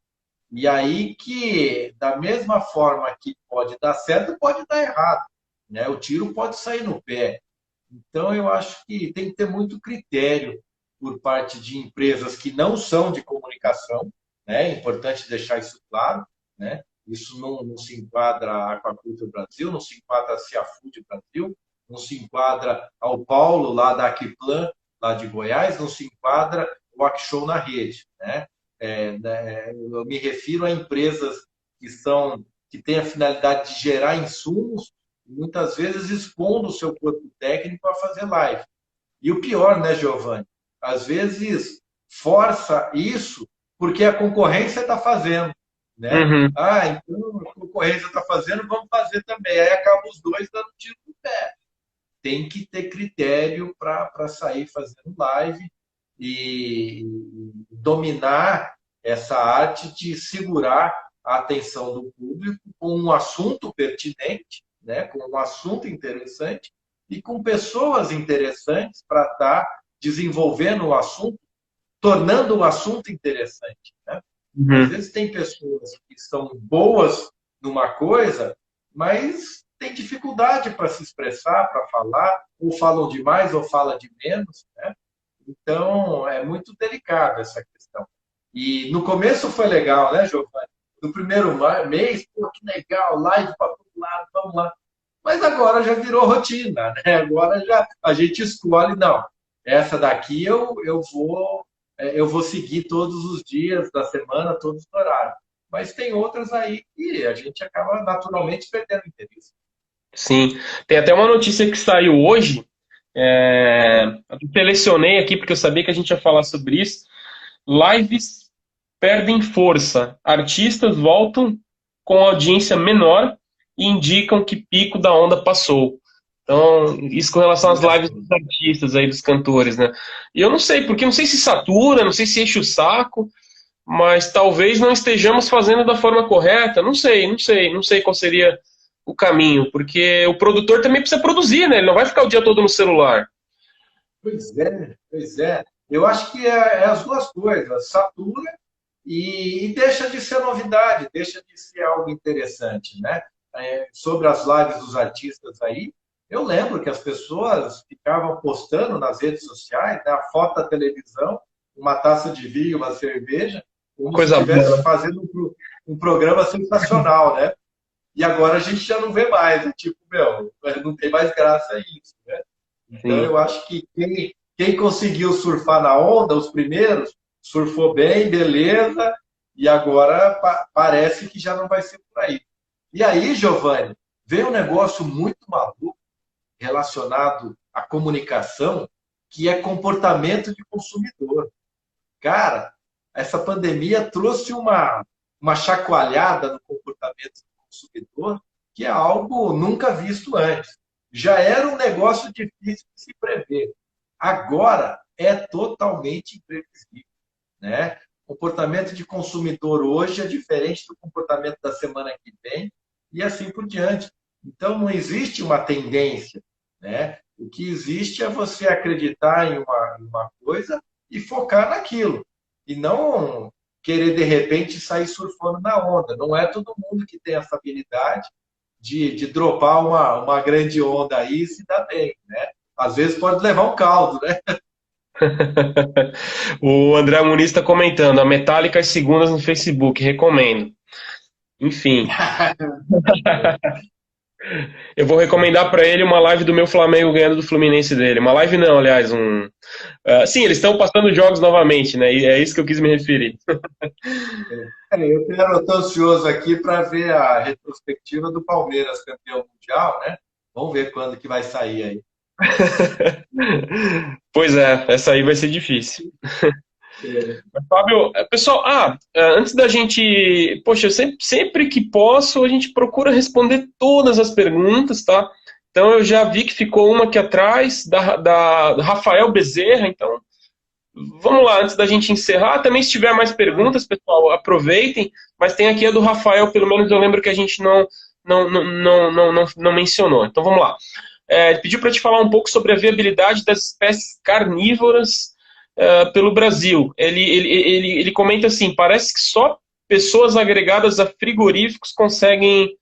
E aí que, da mesma forma que pode dar certo, pode dar errado, né? O tiro pode sair no pé. Então, eu acho que tem que ter muito critério por parte de empresas que não são de comunicação, né? É importante deixar isso claro, né? Isso não se enquadra a Aquaculture Brasil, não se enquadra a Seafood Brasil, não se enquadra ao Paulo, lá da Aquiplan, lá de Goiás, não se enquadra o Aquishow na rede, né? Eu me refiro a empresas que têm a finalidade de gerar insumos, muitas vezes expondo o seu corpo técnico a fazer live. E o pior, né, Giovanni? Às vezes força isso porque a concorrência está fazendo. né? Uhum. Ah, então a concorrência está fazendo, vamos fazer também. Aí acabam os dois dando tiro no pé. Tem que ter critério para sair fazendo live e dominar essa arte de segurar a atenção do público com um assunto pertinente, né, com um assunto interessante e com pessoas interessantes para estar desenvolvendo o assunto, tornando o assunto interessante. Né? Às Uhum. vezes tem pessoas que são boas numa coisa, mas têm dificuldade para se expressar, para falar, ou falam demais ou falam de menos, né? Então, é muito delicado essa questão. E no começo foi legal, né, Giovanni? No primeiro mês, pô, que legal, live para todo lado, vamos lá. Mas agora já virou rotina, né? Agora já a gente escolhe, não, essa daqui eu vou seguir todos os dias da semana, todos os horários. Mas tem outras aí que a gente acaba naturalmente perdendo interesse. Sim. Tem até uma notícia que saiu hoje. Eu selecionei aqui porque eu sabia que a gente ia falar sobre isso. Lives perdem força. Artistas voltam com audiência menor e indicam que pico da onda passou. Então, isso com relação às Olha lives só. dos artistas aí, dos cantores, né? E eu não sei, porque não sei se satura, não sei se enche o saco, mas talvez não estejamos fazendo da forma correta. Não sei qual seria o caminho, porque o produtor também precisa produzir, né? Ele não vai ficar o dia todo no celular. Pois é, pois é. Eu acho que é as duas coisas, satura e deixa de ser novidade, deixa de ser algo interessante, né? Sobre as lives dos artistas aí, eu lembro que as pessoas ficavam postando nas redes sociais, né, a foto da televisão, uma taça de vinho, uma cerveja, como se Coisa estivesse boa. fazendo um programa sensacional, né? E agora a gente já não vê mais, é tipo, meu, não tem mais graça isso, né? Então Sim. eu acho que quem conseguiu surfar na onda, os primeiros, surfou bem, beleza, e agora parece que já não vai ser por aí. E aí, Giovanni, veio um negócio muito maluco relacionado à comunicação, que é comportamento de consumidor. Cara, essa pandemia trouxe uma chacoalhada no comportamento do consumidor que é algo nunca visto antes. Já era um negócio difícil de se prever. Agora é totalmente imprevisível, né? O comportamento de consumidor hoje é diferente do comportamento da semana que vem e assim por diante. Então não existe uma tendência, né? O que existe é você acreditar em uma coisa e focar naquilo e não querer de repente sair surfando na onda. Não é todo mundo que tem essa habilidade de dropar uma grande onda aí e se dá bem, né? Às vezes pode levar um caldo, né? O André Muniz está comentando, a Metallica às segundas no Facebook, recomendo. Enfim, eu vou recomendar para ele uma live do meu Flamengo ganhando do Fluminense dele. Uma live não, aliás, sim, eles estão passando jogos novamente, né? E é isso que eu quis me referir. Eu estou ansioso aqui para ver a retrospectiva do Palmeiras campeão mundial, né? Vamos ver quando que vai sair aí. Pois é, essa aí vai ser difícil. É, Fábio, pessoal, antes da gente, poxa, sempre que posso, a gente procura responder todas as perguntas, tá? Então eu já vi que ficou uma aqui atrás, da Rafael Bezerra, então vamos lá, antes da gente encerrar, também se tiver mais perguntas, pessoal, aproveitem, mas tem aqui a do Rafael, pelo menos eu lembro que a gente não mencionou. Então vamos lá. Ele pediu para te falar um pouco sobre a viabilidade das espécies carnívoras pelo Brasil. Ele comenta assim: parece que só pessoas agregadas a frigoríficos conseguem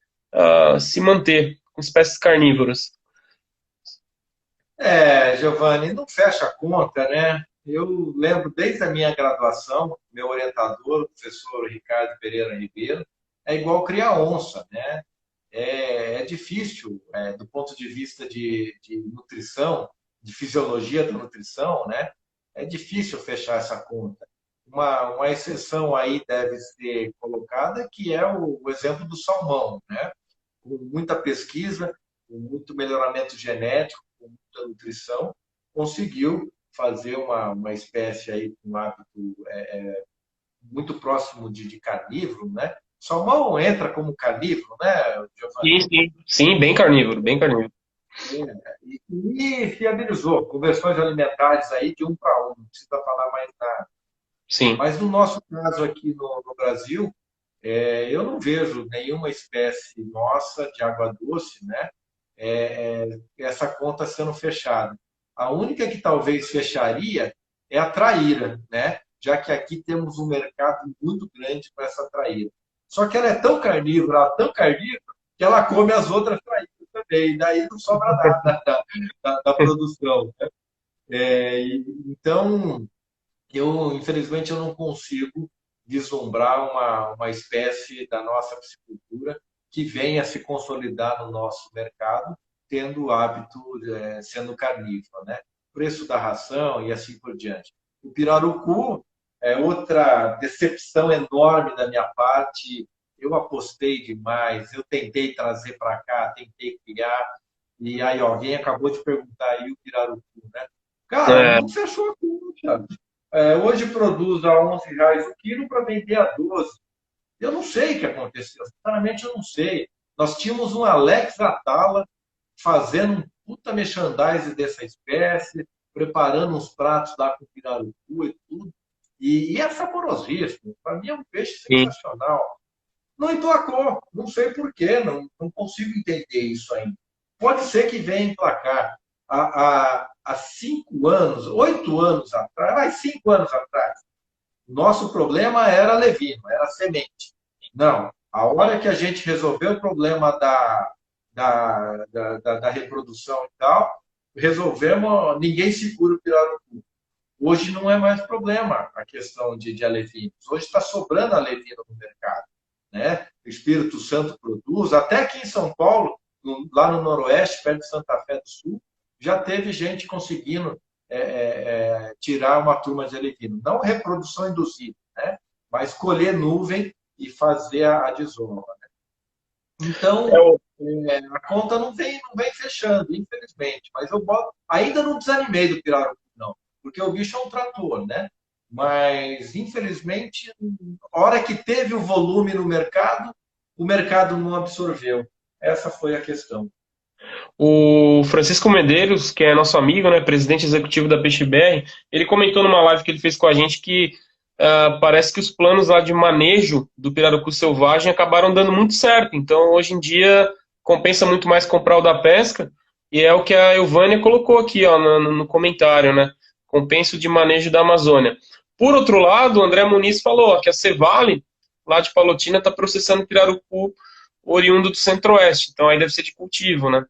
se manter com espécies carnívoras. Giovanni, não fecha a conta, né? Eu lembro desde a minha graduação, meu orientador, o professor Ricardo Pereira Ribeiro, é igual criar onça, né? É difícil, do ponto de vista de nutrição, de fisiologia da nutrição, né? É difícil fechar essa conta. Uma exceção aí deve ser colocada, que é o exemplo do salmão, né? Com muita pesquisa, com muito melhoramento genético, com muita nutrição, conseguiu fazer uma espécie aí com um hábito muito próximo de carnívoro, né? Salmão entra como carnívoro, né, Giovanni? Sim, sim. Sim, bem carnívoro, bem carnívoro. E fiabilizou, conversões alimentares aí de 1 para 1, não precisa falar mais nada. Sim. Mas no nosso caso aqui no Brasil, eu não vejo nenhuma espécie nossa de água doce, né? Essa conta sendo fechada. A única que talvez fecharia é a traíra, né? Já que aqui temos um mercado muito grande para essa traíra. Só que ela é tão carnívora, que ela come as outras traíras também, e daí não sobra nada da produção. Então, infelizmente, eu não consigo vislumbrar uma espécie da nossa piscicultura que venha se consolidar no nosso mercado, tendo o hábito, sendo carnívoro, né? Preço da ração e assim por diante. O pirarucu é outra decepção enorme da minha parte. Eu apostei demais, eu tentei trazer para cá, tentei criar, e aí alguém acabou de perguntar aí o pirarucu, né? Cara, É, não fechou a conta. Hoje produz a R$ 11 o quilo para vender a 12. Eu não sei o que aconteceu, sinceramente eu não sei. Nós tínhamos um Alex Atala fazendo um puta merchandising dessa espécie, preparando uns pratos lá com pirarucu e tudo. E é saborosíssimo. Para mim é um peixe sim. sensacional. Não emplacou, não sei por quê, não consigo entender isso ainda. Pode ser que venha emplacar. Há 5 anos, 8 anos atrás, 5 anos atrás, nosso problema era levino, era semente. Não, a hora que a gente resolveu o problema da reprodução e tal, resolvemos, ninguém segura o pirarucu. Hoje não é mais problema a questão de alevinos. Hoje está sobrando alevino no mercado, né? O Espírito Santo produz, até aqui em São Paulo, lá no Noroeste, perto de Santa Fé do Sul, já teve gente conseguindo tirar uma turma de alevino. Não reprodução induzida, né? Mas colher nuvem e fazer a desova. É Então, o- a conta não vem fechando, infelizmente. Mas ainda não desanimei do pirarucu, não, porque o bicho é um trator, né? Mas, infelizmente, a hora que teve o volume no mercado, o mercado não absorveu. Essa foi a questão. O Francisco Medeiros, que é nosso amigo, né, presidente executivo da PeixeBR, ele comentou numa live que ele fez com a gente que parece que os planos lá de manejo do pirarucu selvagem acabaram dando muito certo. Então, hoje em dia, compensa muito mais comprar o da pesca, e é o que a Elvânia colocou aqui ó, no comentário, né? Compensa o de manejo da Amazônia. Por outro lado, o André Muniz falou ó, que a Cevale, lá de Palotina, está processando pirarucu oriundo do Centro-Oeste. Então, aí deve ser de cultivo, né?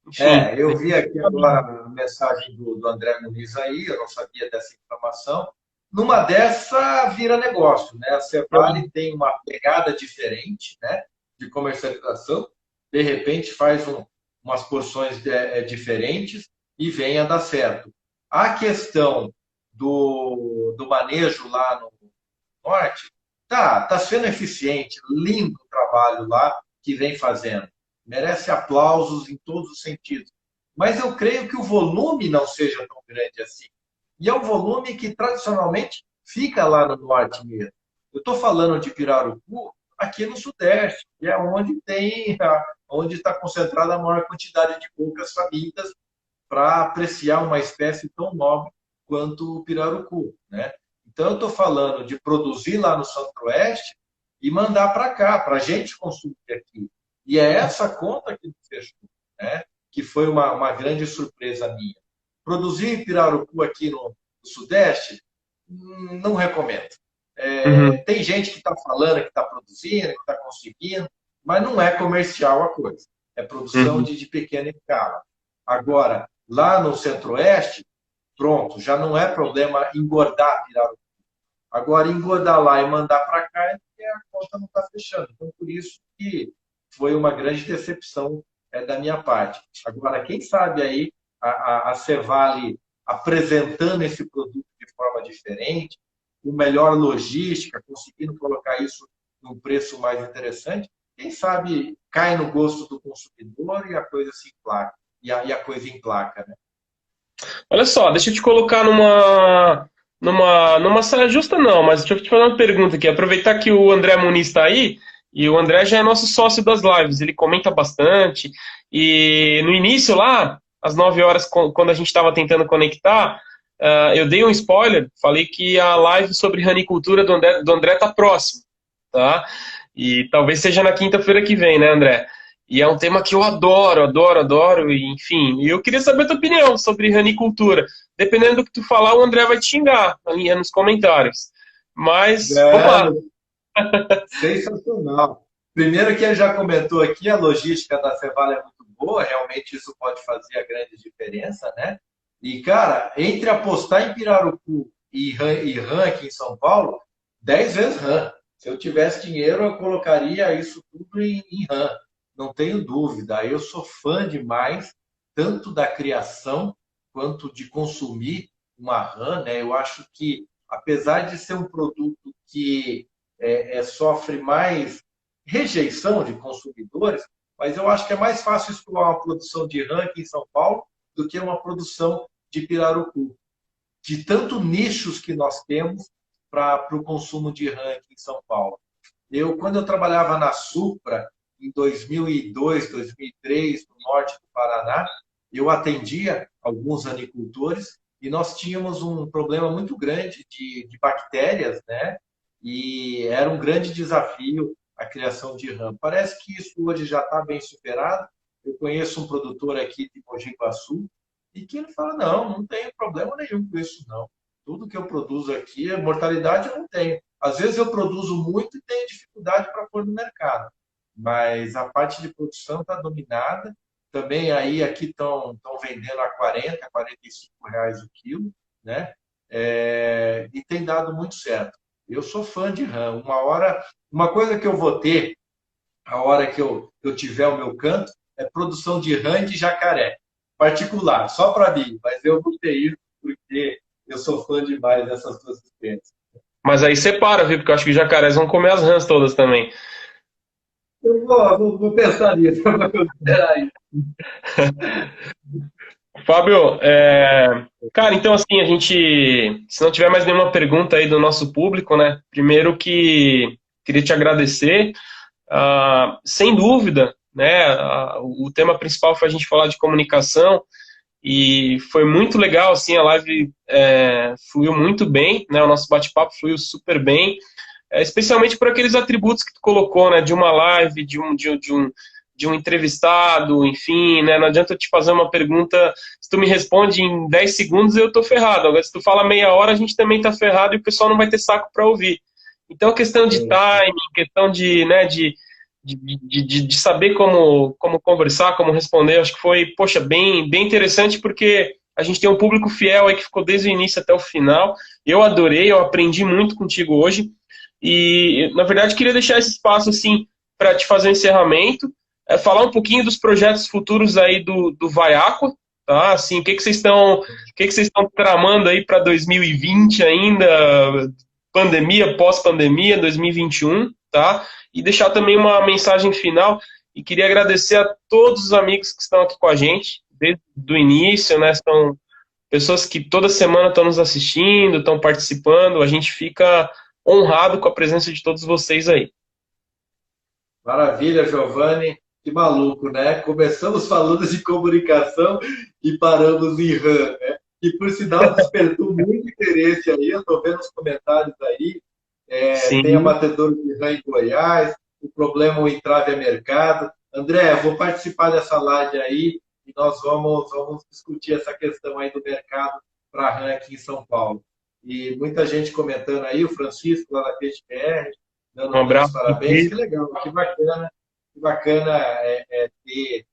Enfim. Eu vi aqui agora a mensagem do André Muniz aí, eu não sabia dessa informação. Numa dessa, vira negócio, né? A Cevale tem uma pegada diferente, né, de comercialização, de repente faz umas porções diferentes e vem a dar certo. A questão do manejo lá no norte, tá sendo eficiente, lindo o trabalho lá que vem fazendo. Merece aplausos em todos os sentidos. Mas eu creio que o volume não seja tão grande assim. E é um volume que tradicionalmente fica lá no norte mesmo. Eu estou falando de pirarucu aqui no sudeste, que é onde está concentrada a maior quantidade de bocas famintas para apreciar uma espécie tão nobre quanto o pirarucu, né? Então, eu estou falando de produzir lá no Centro-Oeste e mandar para cá, para a gente consumir aqui. E é essa conta que fechou, né? Que foi uma grande surpresa minha. Produzir pirarucu aqui no Sudeste, não recomendo. Uhum, Tem gente que está falando que está produzindo, que está conseguindo, mas não é comercial a coisa. É produção uhum, de pequena escala. Agora, lá no Centro-Oeste, pronto, já não é problema engordar pirarucu. Agora, engordar lá e mandar para cá é porque a conta não está fechando. Então, por isso que foi uma grande decepção da minha parte. Agora, quem sabe aí a Cevale apresentando esse produto de forma diferente, com melhor logística, conseguindo colocar isso num preço mais interessante, quem sabe cai no gosto do consumidor e a coisa se emplaca. E a coisa emplaca, né? olha só, deixa eu te colocar numa saia justa, não, mas deixa eu te fazer uma pergunta aqui. Aproveitar que o André Muniz está aí, e o André já é nosso sócio das lives, ele comenta bastante. E no início lá, às 9 horas, quando a gente estava tentando conectar, eu dei um spoiler, falei que a live sobre ranicultura do André tá próximo, tá? E talvez seja na quinta-feira que vem, né, André? E é um tema que eu adoro, adoro, adoro, e, enfim. E eu queria saber a tua opinião sobre ranicultura. Dependendo do que tu falar, o André vai te xingar ali nos comentários. Mas, vamos lá. É, sensacional. Primeiro que ele já comentou aqui, a logística da Cevale é muito boa, realmente isso pode fazer a grande diferença, né? E, cara, entre apostar em Pirarucu e RAM aqui em São Paulo, 10 vezes RAM. Se eu tivesse dinheiro, eu colocaria isso tudo em RAM. Não tenho dúvida. Eu sou fã demais, tanto da criação quanto de consumir uma RAM, né? Eu acho que, apesar de ser um produto que sofre mais rejeição de consumidores, mas eu acho que é mais fácil explorar uma produção de RAM aqui em São Paulo do que uma produção de pirarucu. De tanto nichos que nós temos para o consumo de RAM aqui em São Paulo. Quando eu trabalhava na Supra, em 2002, 2003, no norte do Paraná, eu atendia alguns anicultores e nós tínhamos um problema muito grande de bactérias, né? E era um grande desafio a criação de RAM. Parece que isso hoje já está bem superado. Eu conheço um produtor aqui de Mogi Guaçu e que ele fala, não tenho problema nenhum com isso, não. Tudo que eu produzo aqui, a mortalidade eu não tenho. Às vezes eu produzo muito e tenho dificuldade para pôr no mercado, mas a parte de produção está dominada. Também aí aqui estão vendendo a 40, R$ 45 o quilo, né? E tem dado muito certo. Eu sou fã de RAM. Uma coisa que eu vou ter a hora que eu tiver o meu canto é produção de RAM e de jacaré. Particular, só para mim, mas eu vou ter isso porque eu sou fã demais dessas duas espécies. Mas aí separa, viu? Porque eu acho que os jacarés vão comer as rãs todas também. Eu vou pensar nisso, eu vou considerar isso. Fábio, cara, então assim, se não tiver mais nenhuma pergunta aí do nosso público, né? Primeiro que queria te agradecer. Sem dúvida, né? O tema principal foi a gente falar de comunicação e foi muito legal, assim, a live fluiu muito bem, né? O nosso bate-papo fluiu super bem, especialmente por aqueles atributos que tu colocou, né? De uma live, de um entrevistado, enfim, né? Não adianta eu te fazer uma pergunta, se tu me responde em 10 segundos, eu tô ferrado. Agora, se tu fala meia hora, a gente também tá ferrado e o pessoal não vai ter saco para ouvir. Então, questão de Sim, timing, questão de, né, de saber como conversar, como responder, acho que foi, poxa, bem, bem interessante, porque a gente tem um público fiel aí que ficou desde o início até o final. Eu adorei, eu aprendi muito contigo hoje. E, na verdade, queria deixar esse espaço, assim, para te fazer um encerramento, falar um pouquinho dos projetos futuros aí do Vai Aqua, tá? Assim, o que que vocês estão tramando aí para 2020 ainda, pandemia, pós-pandemia, 2021, tá? E deixar também uma mensagem final e queria agradecer a todos os amigos que estão aqui com a gente desde o início, né? São pessoas que toda semana estão nos assistindo, estão participando, a gente fica honrado com a presença de todos vocês aí. maravilha, Giovanni. Que maluco, né? Começamos falando de comunicação e paramos em RAM, né? E, por sinal, despertou muito interesse aí. Eu estou vendo os comentários aí. Tem Sim, abatedor de rã em Goiás, o problema o entrave é mercado. André, eu vou participar dessa live aí e nós vamos discutir essa questão aí do mercado para rã aqui em São Paulo. E muita gente comentando aí, o Francisco lá da PGR, um dando muitos abraço. parabéns. Que legal, que bacana ter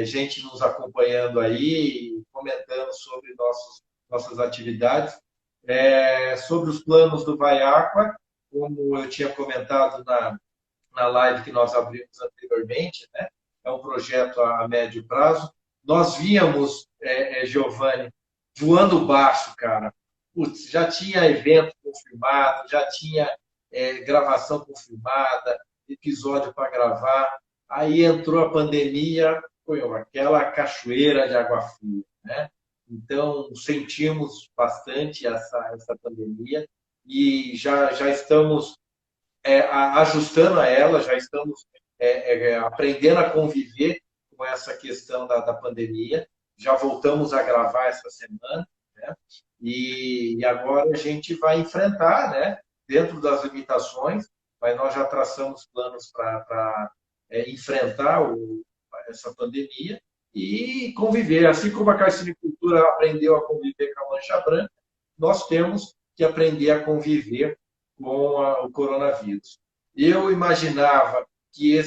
gente nos acompanhando aí, comentando sobre nossas atividades. Sobre os planos do Vai Aqua, como eu tinha comentado na live que nós abrimos anteriormente, né? É um projeto a médio prazo. Nós víamos, Giovanni, voando baixo, cara. Putz, já tinha evento confirmado, já tinha gravação confirmada, episódio para gravar. Aí entrou a pandemia, foi aquela cachoeira de água fria, né? Então, sentimos bastante essa pandemia e já estamos ajustando a ela, já estamos aprendendo a conviver com essa questão da pandemia. Já voltamos a gravar essa semana, né? E agora a gente vai enfrentar, né? Dentro das limitações, mas nós já traçamos planos para enfrentar essa pandemia e conviver. Assim como a carcinicultura aprendeu a conviver com a mancha branca, nós temos que aprender a conviver com o coronavírus. Eu imaginava que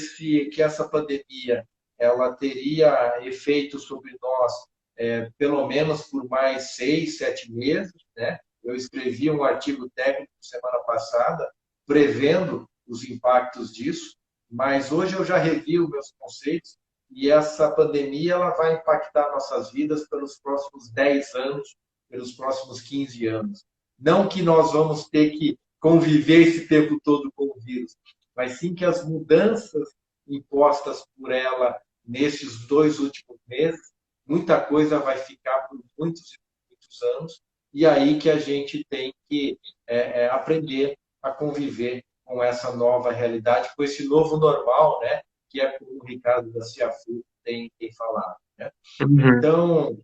essa pandemia ela teria efeito sobre nós pelo menos por mais 6, 7 meses, né? Eu escrevi um artigo técnico semana passada prevendo os impactos disso, mas hoje eu já revi os meus conceitos e essa pandemia ela vai impactar nossas vidas pelos próximos 10 anos, pelos próximos 15 anos. Não que nós vamos ter que conviver esse tempo todo com o vírus, mas sim que as mudanças impostas por ela nesses 2 últimos meses, muita coisa vai ficar por muitos e muitos anos, e aí que a gente tem que aprender a conviver com essa nova realidade, com esse novo normal, né? Que é como o Ricardo da Ciafu tem falado. Né? Uhum. Então,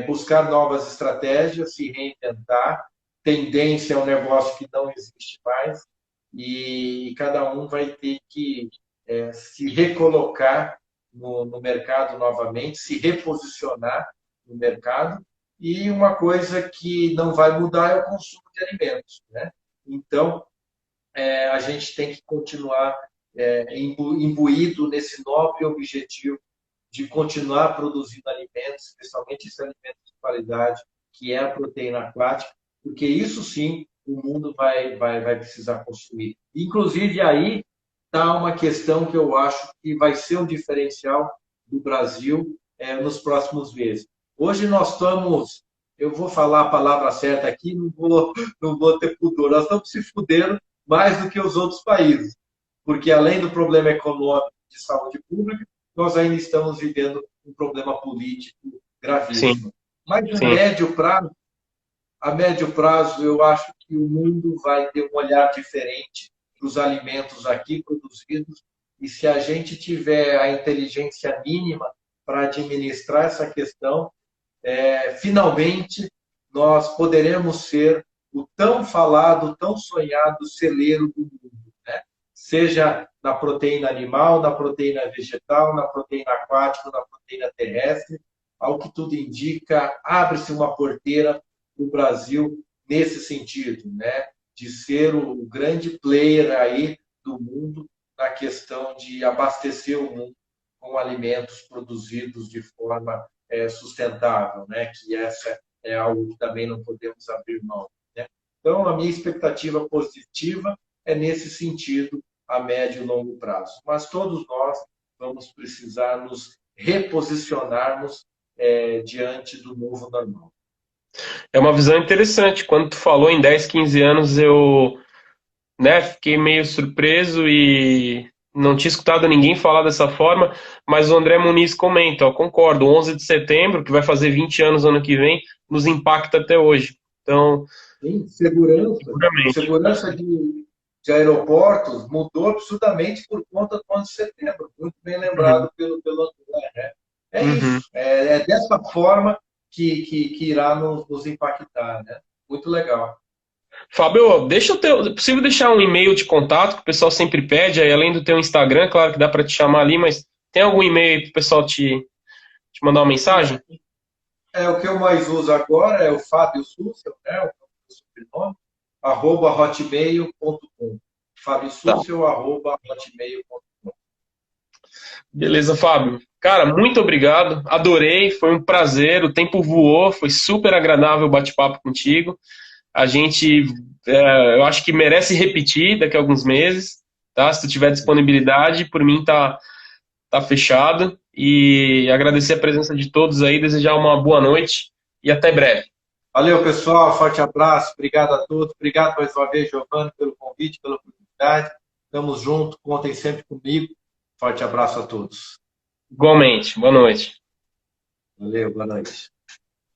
buscar novas estratégias, se reinventar, tendência é um negócio que não existe mais, e cada um vai ter que se recolocar no mercado novamente, se reposicionar no mercado, e uma coisa que não vai mudar é o consumo de alimentos. Né? Então, a gente tem que continuar imbuído nesse nobre objetivo de continuar produzindo alimentos, especialmente esses alimentos de qualidade, que é a proteína aquática, porque isso sim o mundo vai precisar consumir. Inclusive, aí está uma questão que eu acho que vai ser um diferencial do Brasil nos próximos meses. Hoje nós estamos, eu vou falar a palavra certa aqui, não vou ter pudor, nós estamos se fudendo mais do que os outros países, porque além do problema econômico de saúde pública, nós ainda estamos vivendo um problema político Sim, gravíssimo. Mas sim. a médio prazo, eu acho que o mundo vai ter um olhar diferente para os alimentos aqui produzidos, e se a gente tiver a inteligência mínima para administrar essa questão, finalmente nós poderemos ser o tão falado, tão sonhado celeiro do mundo, né? Seja na proteína animal, na proteína vegetal, na proteína aquática, na proteína terrestre. Ao que tudo indica, abre-se uma porteira para o Brasil nesse sentido, né? De ser o grande player aí do mundo na questão de abastecer o mundo com alimentos produzidos de forma sustentável, né? Que essa é algo que também não podemos abrir mão. Né? Então, a minha expectativa positiva é nesse sentido, a médio e longo prazo. Mas todos nós vamos precisar nos reposicionarmos diante do novo normal. É uma visão interessante. Quando tu falou em 10, 15 anos, eu, né, fiquei meio surpreso e não tinha escutado ninguém falar dessa forma, mas o André Muniz comenta, ó, concordo, 11 de setembro, que vai fazer 20 anos ano que vem, nos impacta até hoje. Então, Sim, segurança. seguramente. Segurança de aeroportos mudou absurdamente por conta do 11 de setembro. Muito bem Uhum, lembrado pelo André. Né? É uhum. isso. É dessa forma que irá nos impactar. Né? Muito legal. Fábio, deixa eu ter, é possível deixar um e-mail de contato que o pessoal sempre pede, aí além do teu Instagram, claro que dá para te chamar ali, mas tem algum e-mail aí para o pessoal te mandar uma mensagem? O que eu mais uso agora é o Fábio Sussel, né? O meu sobrenome, @hotmail.com. Fábio Tá. Sussel, @hotmail.com. Beleza, Fábio. Cara, muito obrigado. Adorei, foi um prazer. O tempo voou, foi super agradável o bate-papo contigo. A gente, eu acho que merece repetir daqui a alguns meses, tá? Se tu tiver disponibilidade, por mim tá fechado. E agradecer a presença de todos aí, desejar uma boa noite e até breve. Valeu, pessoal. Forte abraço. Obrigado a todos. Obrigado mais uma vez, Giovanni, pelo convite, pela oportunidade. Estamos juntos. Contem sempre comigo. Forte abraço a todos. Igualmente, boa noite. Valeu, boa noite.